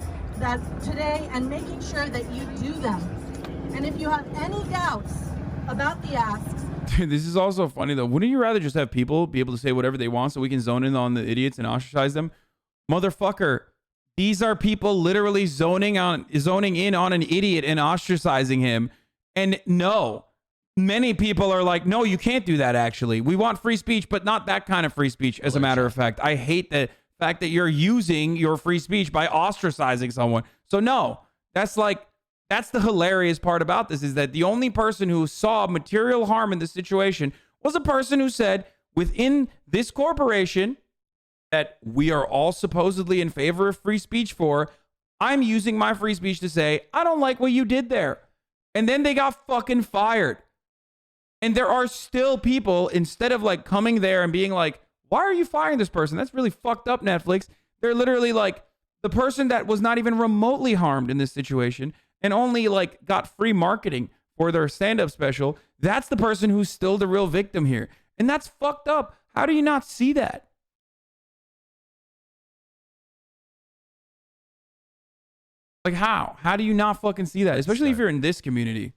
today and making sure that you do them. And if you have any doubts about the asks... Dude, this is also funny, though. Wouldn't you rather just have people be able to say whatever they want so we can zone in on the idiots and ostracize them? Motherfucker, these are people literally zoning in on an idiot and ostracizing him. And no... Many people are like, no, you can't do that, actually. We want free speech, but not that kind of free speech, as a matter of fact. I hate the fact that you're using your free speech by ostracizing someone. So, no, that's the hilarious part about this, is that the only person who saw material harm in this situation was a person who said within this corporation that we are all supposedly in favor of free speech for, I'm using my free speech to say, I don't like what you did there. And then they got fucking fired. And there are still people, instead of like coming there and being like, why are you firing this person? That's really fucked up, Netflix. They're literally like, the person that was not even remotely harmed in this situation and only like got free marketing for their stand-up special, that's the person who's still the real victim here. And that's fucked up. How do you not see that? Like how? How do you not fucking see that? Especially if you're in this community.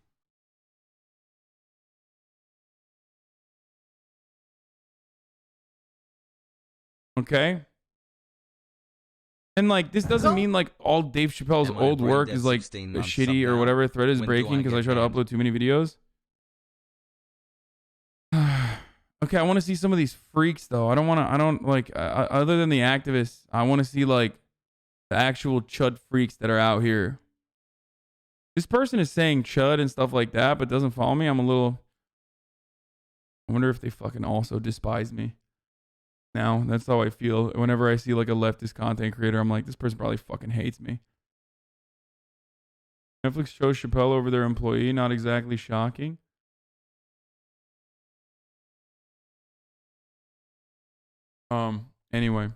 Okay? And like, this doesn't mean like all Dave Chappelle's old work is like shitty or whatever. Thread is breaking because I try to upload too many videos. Okay, I want to see some of these freaks though. I don't like, other than the activists, I want to see like the actual chud freaks that are out here. This person is saying chud and stuff like that, but doesn't follow me. I wonder if they fucking also despise me. Now, that's how I feel. Whenever I see like a leftist content creator, I'm like, this person probably fucking hates me. Netflix chose Chappelle over their employee. Not exactly shocking. Anyway.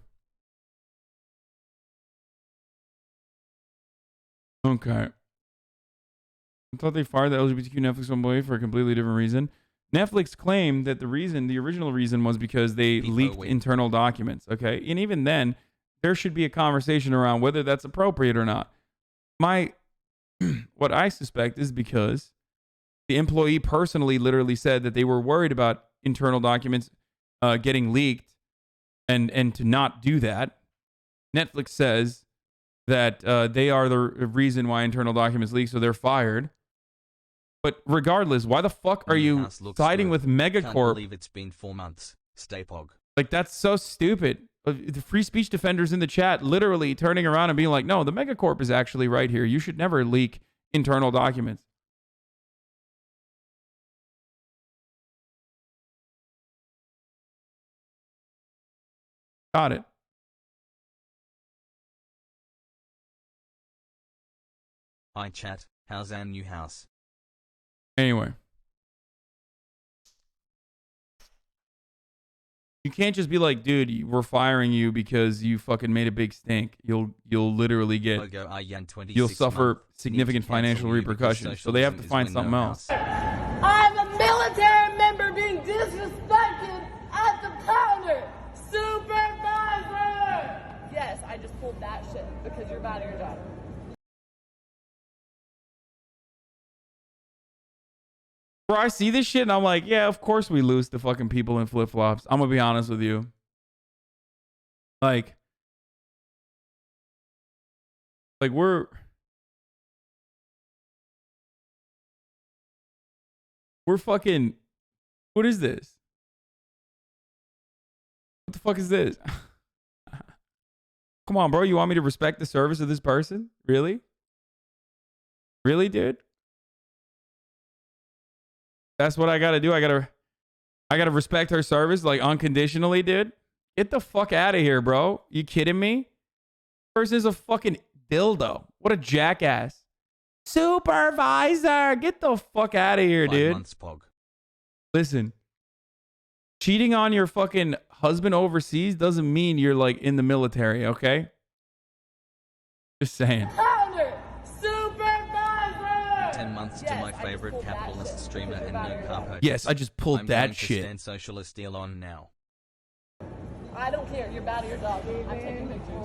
Okay. I thought they fired the LGBTQ Netflix employee for a completely different reason. Netflix claimed that the original reason was because they leaked internal documents, okay? And even then, there should be a conversation around whether that's appropriate or not. What I suspect is because the employee personally literally said that they were worried about internal documents getting leaked and to not do that. Netflix says that they are the reason why internal documents leak, so they're fired. But regardless, why the fuck are you siding with Megacorp? Can't believe it's been 4 months. Stay pog. Like, that's so stupid. The free speech defenders in the chat literally turning around and being like, no, the Megacorp is actually right here. You should never leak internal documents. Got it. Hi chat, how's our new house? Anyway. You can't just be like, dude, we're firing you because you fucking made a big stink. You'll literally get, you'll suffer significant financial repercussions. So they have to find something else. I'm a military member being disrespected at the counter. Supervisor! Yes, I just pulled that shit because you're bad at your job. Bro, I see this shit and I'm like, yeah, of course we lose to fucking people in flip-flops. I'm gonna be honest with you. Like we're fucking, what is this? What the fuck is this? Come on, bro. You want me to respect the service of this person? Really? Really, dude? That's what I gotta do. I gotta respect her service, like, unconditionally, dude. Get the fuck out of here, bro. You kidding me? Person is a fucking dildo. What a jackass. Supervisor, get the fuck out of here, dude. 5 months, pog. Listen, cheating on your fucking husband overseas doesn't mean you're like in the military, okay? Just saying. Counter! Supervisor! 10 months to my favorite capitalist streamer and no carpo. Yes, I just pulled that shit. Stand socialist deal on now. I don't care. You're bad at your job. I'm taking pictures.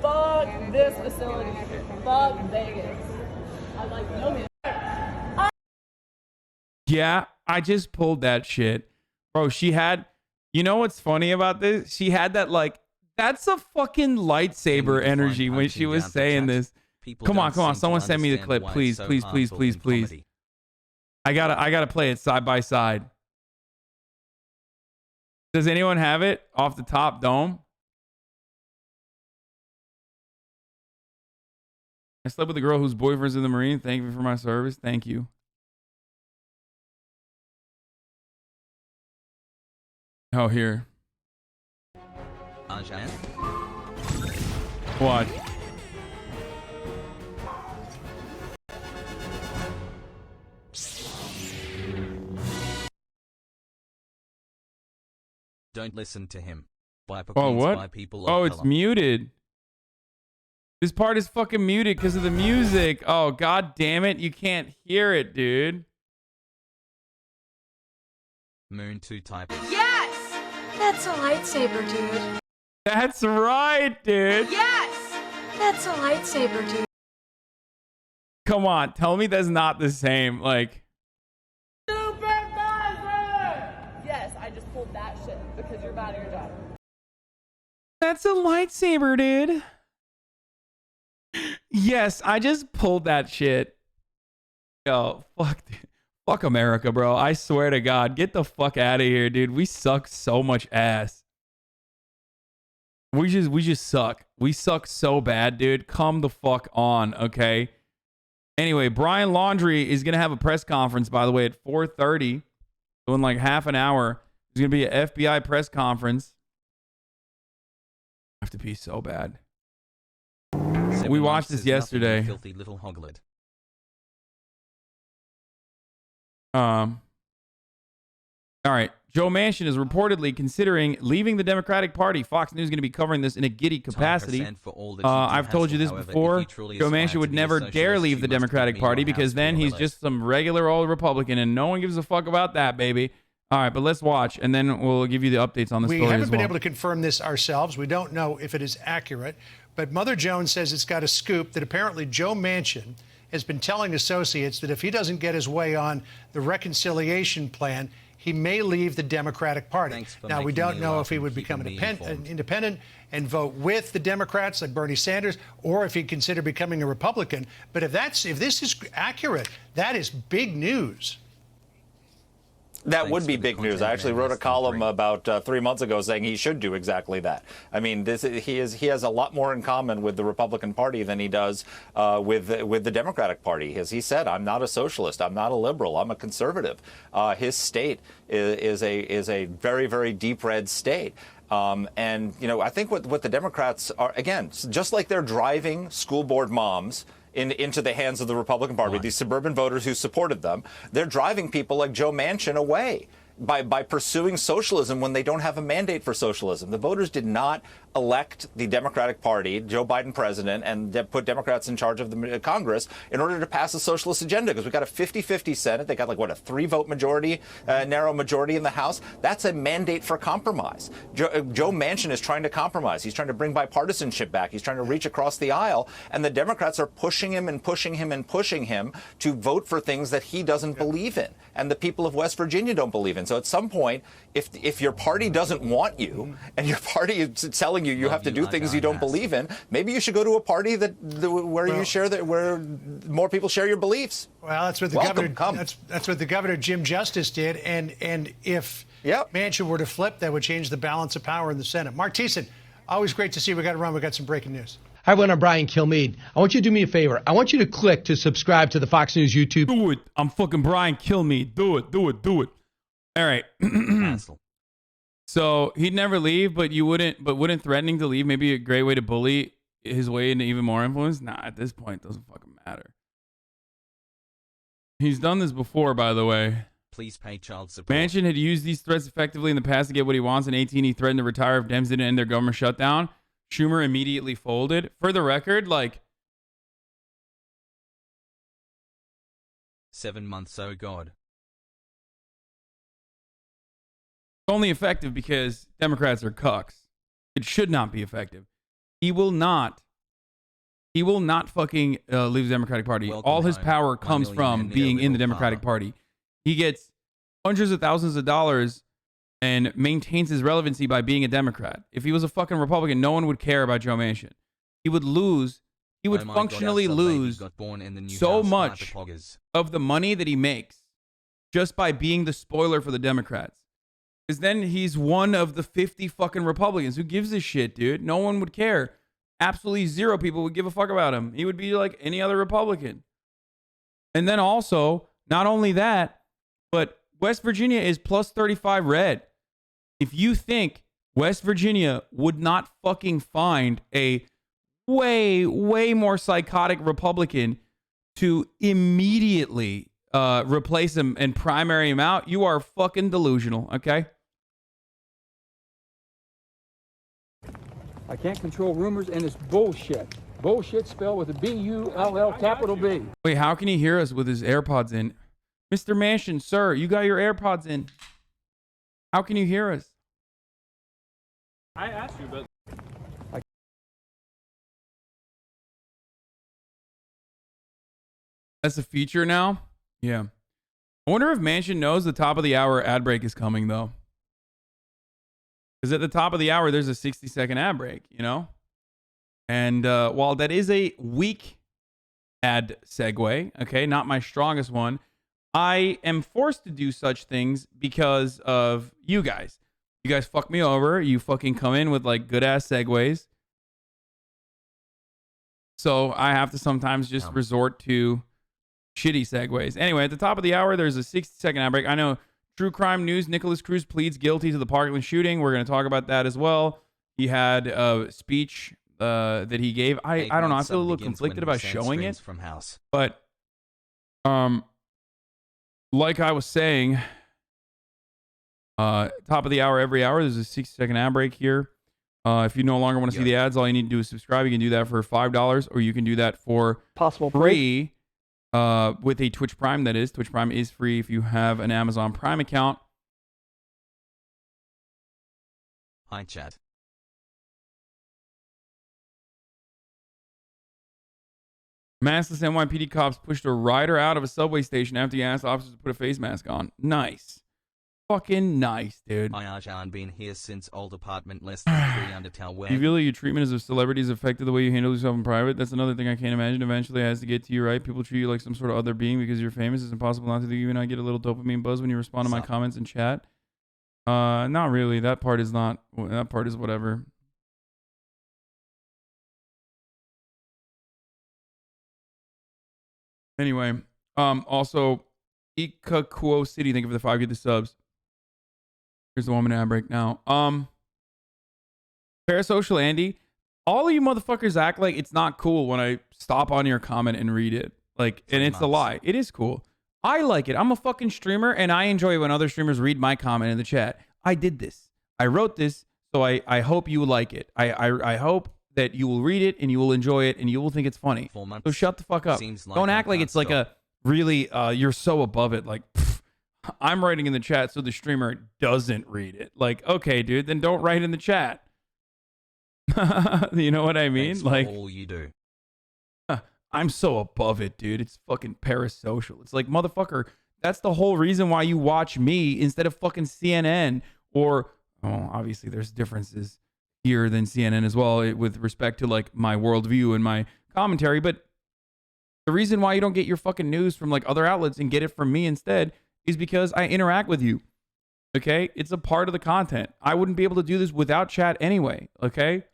Fuck this facility. Fuck Vegas. I like no man. Yeah, I just pulled that shit. Bro, she had, you know what's funny about this? She had that, like, that's a fucking lightsaber energy when she was saying this. Come on. Someone send me the clip, please, please. I gotta play it side by side. Does anyone have it off the top dome? I slept with a girl whose boyfriend's in the Marine. Thank you for my service. Thank you. Oh, here. Ajahn? What? Don't listen to him. By Oh, what? by people Oh, of it's color. muted. This part is fucking muted because of the music. Oh, god damn it. You can't hear it, dude. Moon 2 typers. Yes! That's a lightsaber, dude. That's right, dude. Yes! That's a lightsaber, dude. Come on. Tell me that's not the same. Like, Supervisor! Yes, I just pulled that shit because you're bad at your job. that's a lightsaber, dude. Yes, I just pulled that shit. Yo, fuck, dude. Fuck America, bro. I swear to God. Get the fuck out of here, dude. We suck so much ass. We just suck. We suck so bad, dude. Come the fuck on, okay? Anyway, Brian Laundrie is going to have a press conference, by the way, at 4:30. So in like half an hour. There's going to be an FBI press conference. I have to pee so bad. 7 We watched months this is nothing, you yesterday. Filthy little hoglet. All right. Joe Manchin is reportedly considering leaving the Democratic Party. Fox News is going to be covering this in a giddy capacity. I've told you this before. Joe Manchin would never dare leave the Democratic Party because then he's just some regular old Republican and no one gives a fuck about that, baby. All right, but let's watch and then we'll give you the updates on the story as well. We haven't been able to confirm this ourselves. We don't know if it is accurate, but Mother Jones says it's got a scoop that apparently Joe Manchin has been telling associates that if he doesn't get his way on the reconciliation plan, he may leave the Democratic Party. Now, we don't know if he would become an independent and vote with the Democrats like Bernie Sanders, or if he'd consider becoming a Republican. But if this is accurate, that is big news. That would be big news. I actually wrote a column about 3 months ago saying he should do exactly that. I mean, he has a lot more in common with the Republican Party than he does with the Democratic Party. As he said, I'm not a socialist. I'm not a liberal. I'm a conservative. His state is a very, very deep red state. And, you know, I think what the Democrats are, again, just like they're driving school board moms into the hands of the Republican Party, these suburban voters who supported them, they're driving people like Joe Manchin away by pursuing socialism when they don't have a mandate for socialism. The voters did not elect the Democratic Party, Joe Biden president, and put Democrats in charge of the Congress in order to pass a socialist agenda, because we got a 50-50 Senate. They got like, what, a 3-vote majority, narrow majority in the House. That's a mandate for compromise. Joe Manchin is trying to compromise. He's trying to bring bipartisanship back. He's trying to reach across the aisle, and the Democrats are pushing him and pushing him and pushing him to vote for things that he doesn't believe in, and the people of West Virginia don't believe in. So at some point, if your party doesn't want you, and your party is telling you have to do things you don't believe in, maybe you should go to a party where more people share your beliefs. Well, that's what the governor. That's what the governor Jim Justice did, and if Manchin were to flip, that would change the balance of power in the Senate. Mark Thiessen, always great to see you. We got to run. We got some breaking news. Hi, everyone. I'm Brian Kilmeade. I want you to do me a favor. I want you to click to subscribe to the Fox News YouTube. Do it. I'm fucking Brian Kilmeade. Do it. Do it. Do it. All right. So he'd never leave, but wouldn't threatening to leave maybe a great way to bully his way into even more influence? Nah, at this point, it doesn't fucking matter. He's done this before, by the way. Please pay child support. Manchin had used these threats effectively in the past to get what he wants. In 2018, he threatened to retire if Dems didn't end their government shutdown. Schumer immediately folded. For the record, like... 7 months, oh God. Only effective because Democrats are cucks. It should not be effective. He will not fucking leave the Democratic Party. All his power comes from being in the Democratic Party. He gets hundreds of thousands of dollars and maintains his relevancy by being a Democrat. If he was a fucking Republican, no one would care about Joe Manchin. He would lose. He would functionally lose so much of the money that he makes just by being the spoiler for the Democrats. Because then he's one of the 50 fucking Republicans. Who gives a shit, dude? No one would care. Absolutely zero people would give a fuck about him. He would be like any other Republican. And then also, not only that, but West Virginia is plus 35 red. If you think West Virginia would not fucking find a way, way more psychotic Republican to immediately replace him and primary him out, you are fucking delusional, okay? I can't control rumors, and it's bullshit. Bullshit spelled with a B-U-L-L capital B. Wait, how can he hear us with his AirPods in? Mr. Manchin, sir, you got your AirPods in. How can you hear us? I asked you, but That's a feature now? Yeah. I wonder if Manchin knows the top of the hour ad break is coming, though. Because at the top of the hour, there's a 60-second ad break, you know? And while that is a weak ad segue, okay, not my strongest one, I am forced to do such things because of you guys. You guys fuck me over. You fucking come in with like good ass segues. So I have to sometimes just resort to shitty segues. Anyway, at the top of the hour, there's a 60-second ad break. I know true crime news. Nicholas Cruz pleads guilty to the Parkland shooting. We're going to talk about that as well. He had a speech that he gave. I don't know. I feel a little conflicted about showing it. From house. But like I was saying, top of the hour every hour, there's a 60-second ad break here. If you no longer want to see the ads, all you need to do is subscribe. You can do that for $5, or you can do that for free with a Twitch Prime, that is. Twitch Prime is free if you have an Amazon Prime account. Hi, chat. Maskless NYPD cops pushed a rider out of a subway station after he asked officers to put a face mask on. Nice. Fucking nice, dude. I've been here since old apartment less than 3 under tower. Do you feel like your treatment as a celebrity has affected the way you handle yourself in private? That's another thing I can't imagine. Eventually, it has to get to you, right? People treat you like some sort of other being because you're famous. It's impossible not to do. You and I get a little dopamine buzz when you respond to my comments in chat. Not really. That part is not. That part is whatever. Anyway, also, Ikakuo City, thank you for the 5, get the subs. Here's the 1 minute ad break now. Parasocial Andy, all of you motherfuckers act like it's not cool when I stop on your comment and read it. Like, and it's a lie. It is cool. I like it. I'm a fucking streamer, and I enjoy when other streamers read my comment in the chat. I did this. I wrote this, so I hope you like it. I hope that you will read it and you will enjoy it and you will think it's funny. So shut the fuck up. Don't act like it's like a really you're so above it. Like pff, I'm writing in the chat so the streamer doesn't read it. Like, okay, dude, then don't write in the chat. You know what I mean? Like all you do. I'm so above it, dude. It's fucking parasocial. It's like, motherfucker, that's the whole reason why you watch me instead of fucking CNN or obviously there's differences here than CNN as well with respect to like my worldview and my commentary, but the reason why you don't get your fucking news from like other outlets and get it from me instead is because I interact with you. Okay? It's a part of the content. I wouldn't be able to do this without chat anyway. Okay?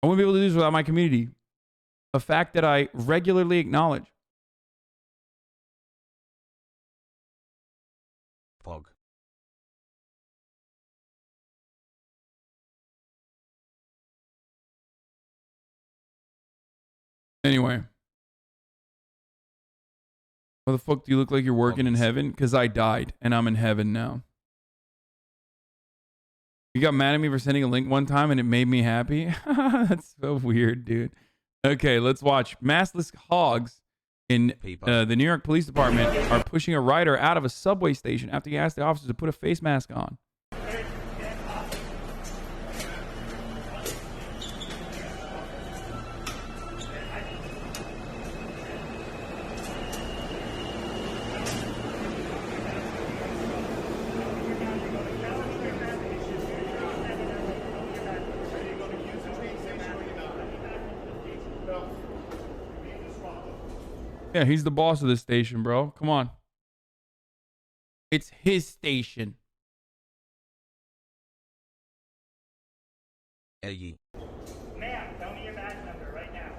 I wouldn't be able to do this without my community. A fact that I regularly acknowledge. Fog. Anyway. What the fuck do you look like you're working in heaven? Because I died and I'm in heaven now. You got mad at me for sending a link one time and it made me happy? That's so weird, dude. Okay, let's watch. Maskless hogs in the New York Police Department are pushing a rider out of a subway station after he asked the officers to put a face mask on. Yeah, he's the boss of this station, bro. Come on. It's his station. Ma'am, tell me your badge number right now.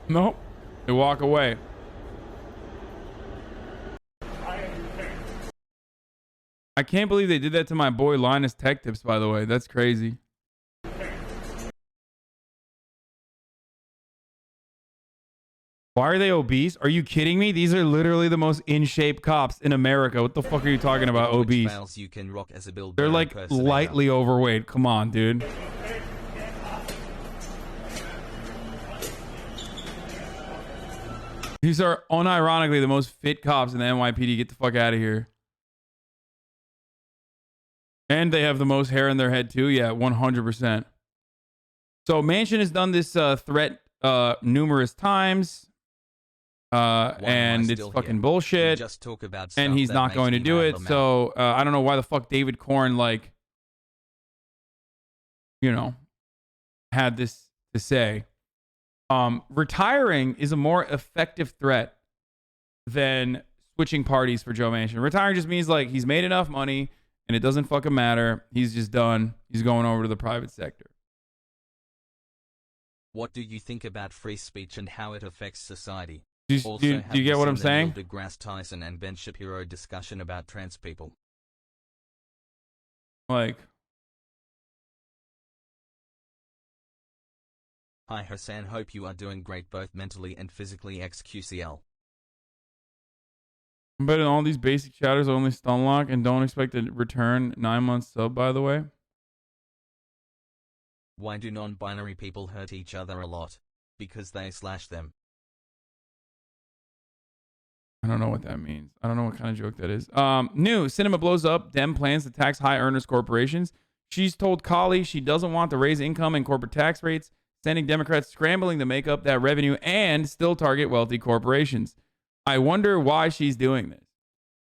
Nope. They walk away. I can't believe they did that to my boy Linus Tech Tips, by the way. That's crazy. Why are they obese? Are you kidding me? These are literally the most in shape cops in America. What the fuck are you talking about? Obese? Fails, you can rock as a Bill They're Burr like impersonator. lightly overweight. Come on, dude. These are unironically the most fit cops in the NYPD. Get the fuck out of here. And they have the most hair in their head too. Yeah, 100%. So Manchin has done this threat numerous times. And it's fucking bullshit. Just talk about and he's not going to do it. So I don't know why the fuck David Corn, like, you know, had this to say. Retiring is a more effective threat than switching parties for Joe Manchin. Retiring just means like he's made enough money and it doesn't fucking matter. He's just done. He's going over to the private sector. What do you think about free speech and how it affects society? Do you get what I'm saying? Neil deGrasse Tyson and Ben Shapiro discussion about trans people. Like, hi Hassan, hope you are doing great both mentally and physically. XQCL. I'm betting all these basic chatters only stun lock and don't expect a return 9 months sub, by the way. Why do non-binary people hurt each other a lot? Because they slash them. I don't know what that means. I don't know what kind of joke that is. New cinema blows up. Dem plans to tax high earners corporations. She's told Kali she doesn't want to raise income and corporate tax rates, sending Democrats scrambling to make up that revenue and still target wealthy corporations. I wonder why she's doing this.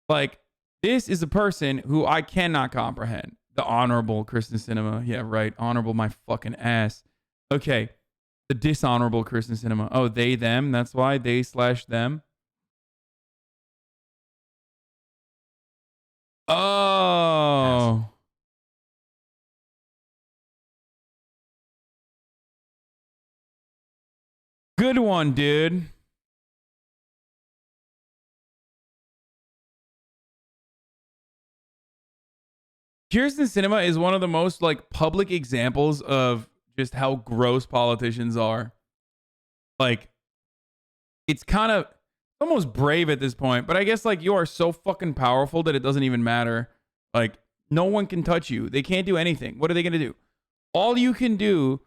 Like, this is a person who I cannot comprehend. The Honorable Kristen Sinema. Yeah, right. Honorable my fucking ass. Okay. The dishonorable Kristen Sinema. Oh, they, them. That's why. They / them. Oh. Good one, dude. Kirsten Sinema is one of the most like public examples of just how gross politicians are. Like, it's kind of almost brave at this point, but I guess like you are so fucking powerful that it doesn't even matter. Like, no one can touch you. They can't do anything. What are they going to do? All you can do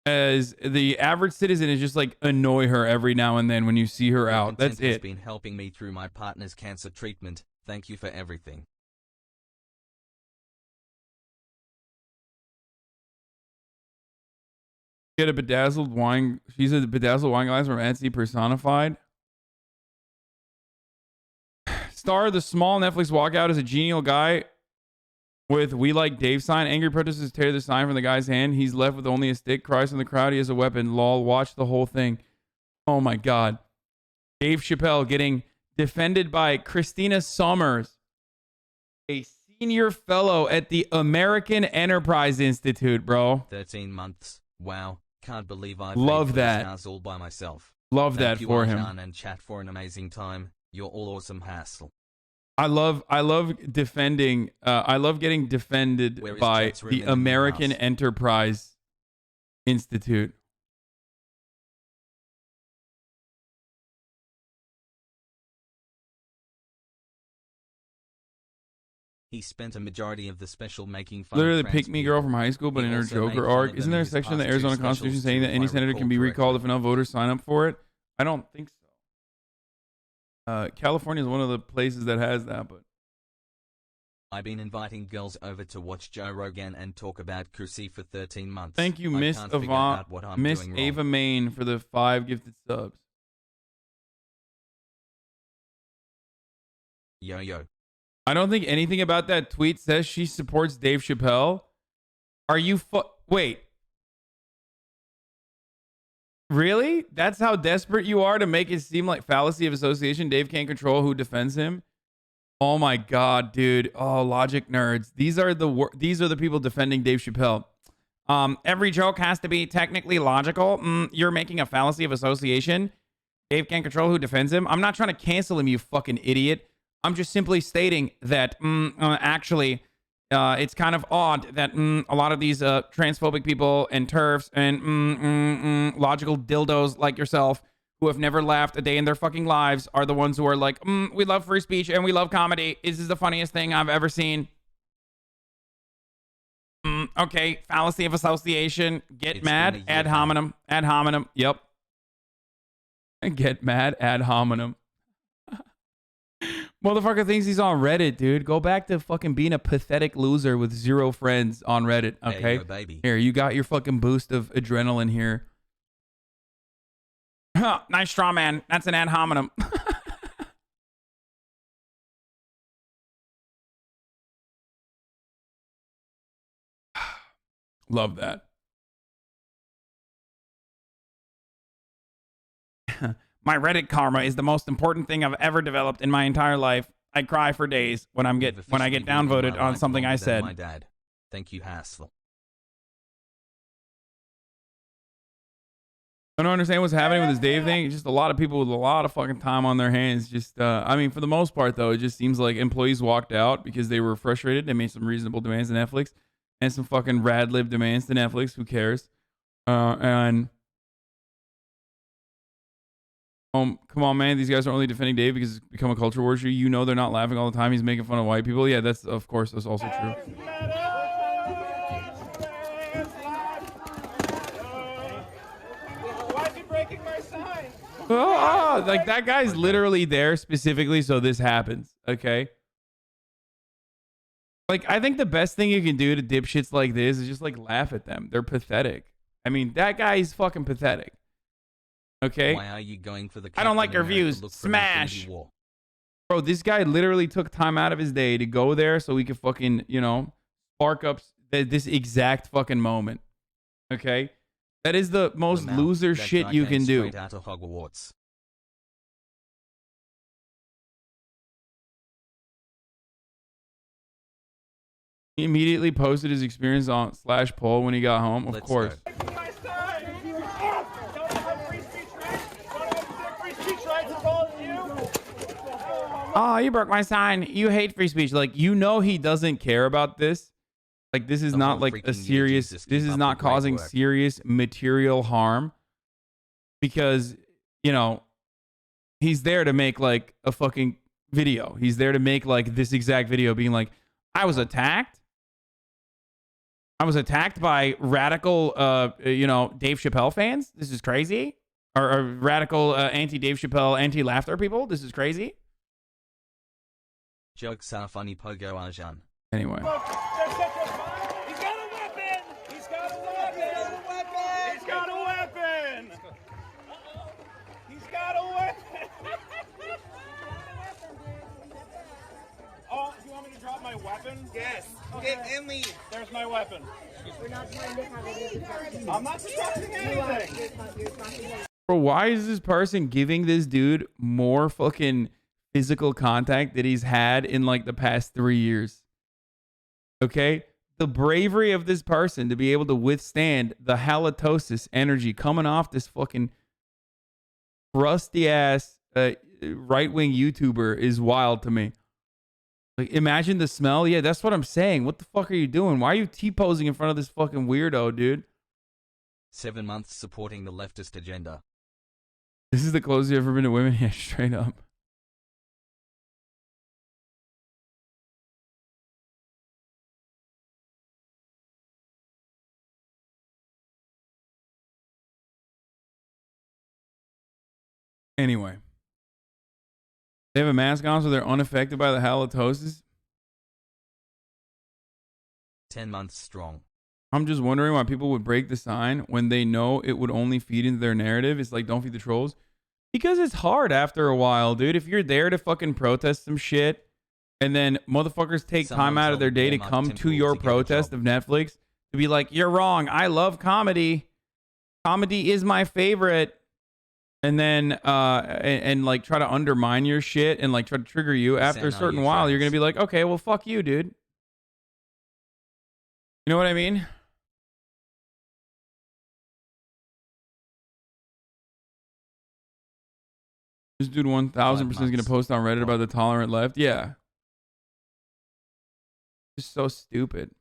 as the average citizen is just like annoy her every now and then when you see her out. That's it. Has been helping me through my partner's cancer treatment. Thank you for everything. Get a bedazzled wine. She's a bedazzled wine glass from Etsy personified. Star the small Netflix walkout is a genial guy with "We Like Dave" sign. Angry protesters tear the sign from the guy's hand. He's left with only a stick. Cries from the crowd. He has a weapon. Lol. Watch the whole thing. Oh my God. Dave Chappelle getting defended by Christina Sommers, a senior fellow at the American Enterprise Institute, bro. 13 months. Wow. Can't believe I love that. House all by myself. Love that for him. Thank you, and chat for an amazing time. You're all awesome, hassle. I love defending. I love getting defended by the American Enterprise Institute. He spent a majority of the special making fun. Literally the pick-me girl from high school, but in her Joker arc. Isn't there a section in the Arizona Constitution saying that any senator can be recalled if enough voters sign up for it? I don't think so. California is one of the places that has that, but I've been inviting girls over to watch Joe Rogan and talk about Kusi for 13 months. Thank you, Miss Ava Main, for the 5 gifted subs. Yo. I don't think anything about that tweet says she supports Dave Chappelle. Are you wait. Really? That's how desperate you are to make it seem like fallacy of association? Dave can't control who defends him? Oh my God, dude. Oh, logic nerds. These are the people defending Dave Chappelle. Every joke has to be technically logical. You're making a fallacy of association. Dave can't control who defends him. I'm not trying to cancel him, you fucking idiot. I'm just simply stating that actually it's kind of odd that a lot of these transphobic people and TERFs and logical dildos like yourself who have never laughed a day in their fucking lives are the ones who are like, we love free speech and we love comedy. This is the funniest thing I've ever seen. Okay, fallacy of association. Get mad ad hominem. Ad hominem. Yep. Get mad ad hominem. Motherfucker thinks he's on Reddit, dude. Go back to fucking being a pathetic loser with 0 friends on Reddit, okay? There you go, baby. Here, you got your fucking boost of adrenaline here. Huh, nice straw man. That's an ad hominem. Love that. My Reddit karma is the most important thing I've ever developed in my entire life. I cry for days when I get downvoted on something I said. My dad. Thank you, Hassel. I don't understand what's happening with this Dave thing. It's just a lot of people with a lot of fucking time on their hands. Just, I mean, for the most part, though, it just seems like employees walked out because they were frustrated. They made some reasonable demands to Netflix and some fucking rad lib demands to Netflix. Who cares? And come on, man. These guys are only defending Dave because it's become a culture war issue. You know they're not laughing all the time. He's making fun of white people. Yeah, that's, of course, that's also true. Why is he breaking my sign? Oh, like that guy's literally there specifically so this happens, okay? Like, I think the best thing you can do to dipshits like this is just, like, laugh at them. They're pathetic. I mean, that guy is fucking pathetic. Okay? Why are you going for the I don't like your Captain America views. look from Smash. Infinity War? Bro, this guy literally took time out of his day to go there so he could fucking, you know, spark up this exact fucking moment. Okay? That is the most loser shit you can do. Straight out of Hogwarts. He immediately posted his experience on /poll when he got home. Of course. Oh, you broke my sign. You hate free speech. Like, you know he doesn't care about this. Like, this is not like a serious, this is not causing serious material harm. Because, you know, he's there to make like a fucking video. He's there to make like this exact video being like, I was attacked. I was attacked by radical, you know, Dave Chappelle fans. This is crazy. Or radical anti-Dave Chappelle, anti-laughter people. This is crazy. Jokes are funny, Pogo Arjan. Anyway. He's got a weapon! He's got a weapon! He's got a weapon! He's got a weapon! Oh, you want me to drop my weapon? Yes. Okay. Get in me. There's my weapon. We're not trying to have any. I'm not destructing anything. Bro, why is this person giving this dude more fucking physical contact that he's had in like the past 3 years? Okay? The bravery of this person to be able to withstand the halitosis energy coming off this fucking rusty ass right-wing YouTuber is wild to me. Like, imagine the smell. Yeah, that's what I'm saying. What the fuck are you doing? Why are you T-posing in front of this fucking weirdo, dude? 7 months supporting the leftist agenda. This is the closest you've ever been to women? Yeah, straight up. Anyway. They have a mask on so they're unaffected by the halitosis? 10 months strong. I'm just wondering why people would break the sign when they know it would only feed into their narrative. It's like, don't feed the trolls. Because it's hard after a while, dude. If you're there to fucking protest some shit, and then motherfuckers take time out of their day to come to your protest of Netflix to be like, you're wrong. I love comedy. Comedy is my favorite. And then, and like try to undermine your shit and like try to trigger you. After a certain while, you're going to be like, okay, well, fuck you, dude. You know what I mean? This dude 1000% is going to post on Reddit about the tolerant left. Yeah. Just so stupid.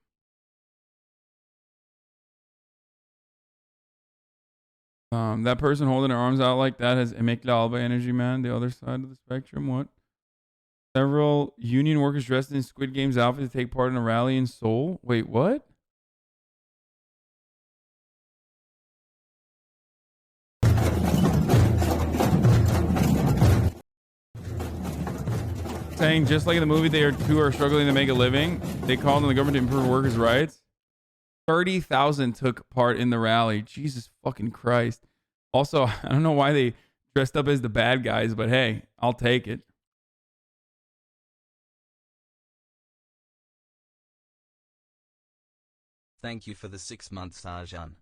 That person holding their arms out like that has Emekli Alba energy, man. The other side of the spectrum. What? Several union workers dressed in Squid Game's outfit to take part in a rally in Seoul. Wait, what? Saying just like in the movie, they are two are struggling to make a living. They called on the government to improve workers' rights. 30,000 took part in the rally. Jesus fucking Christ. Also, I don't know why they dressed up as the bad guys, but hey, I'll take it. Thank you for the 6 months, Arjan.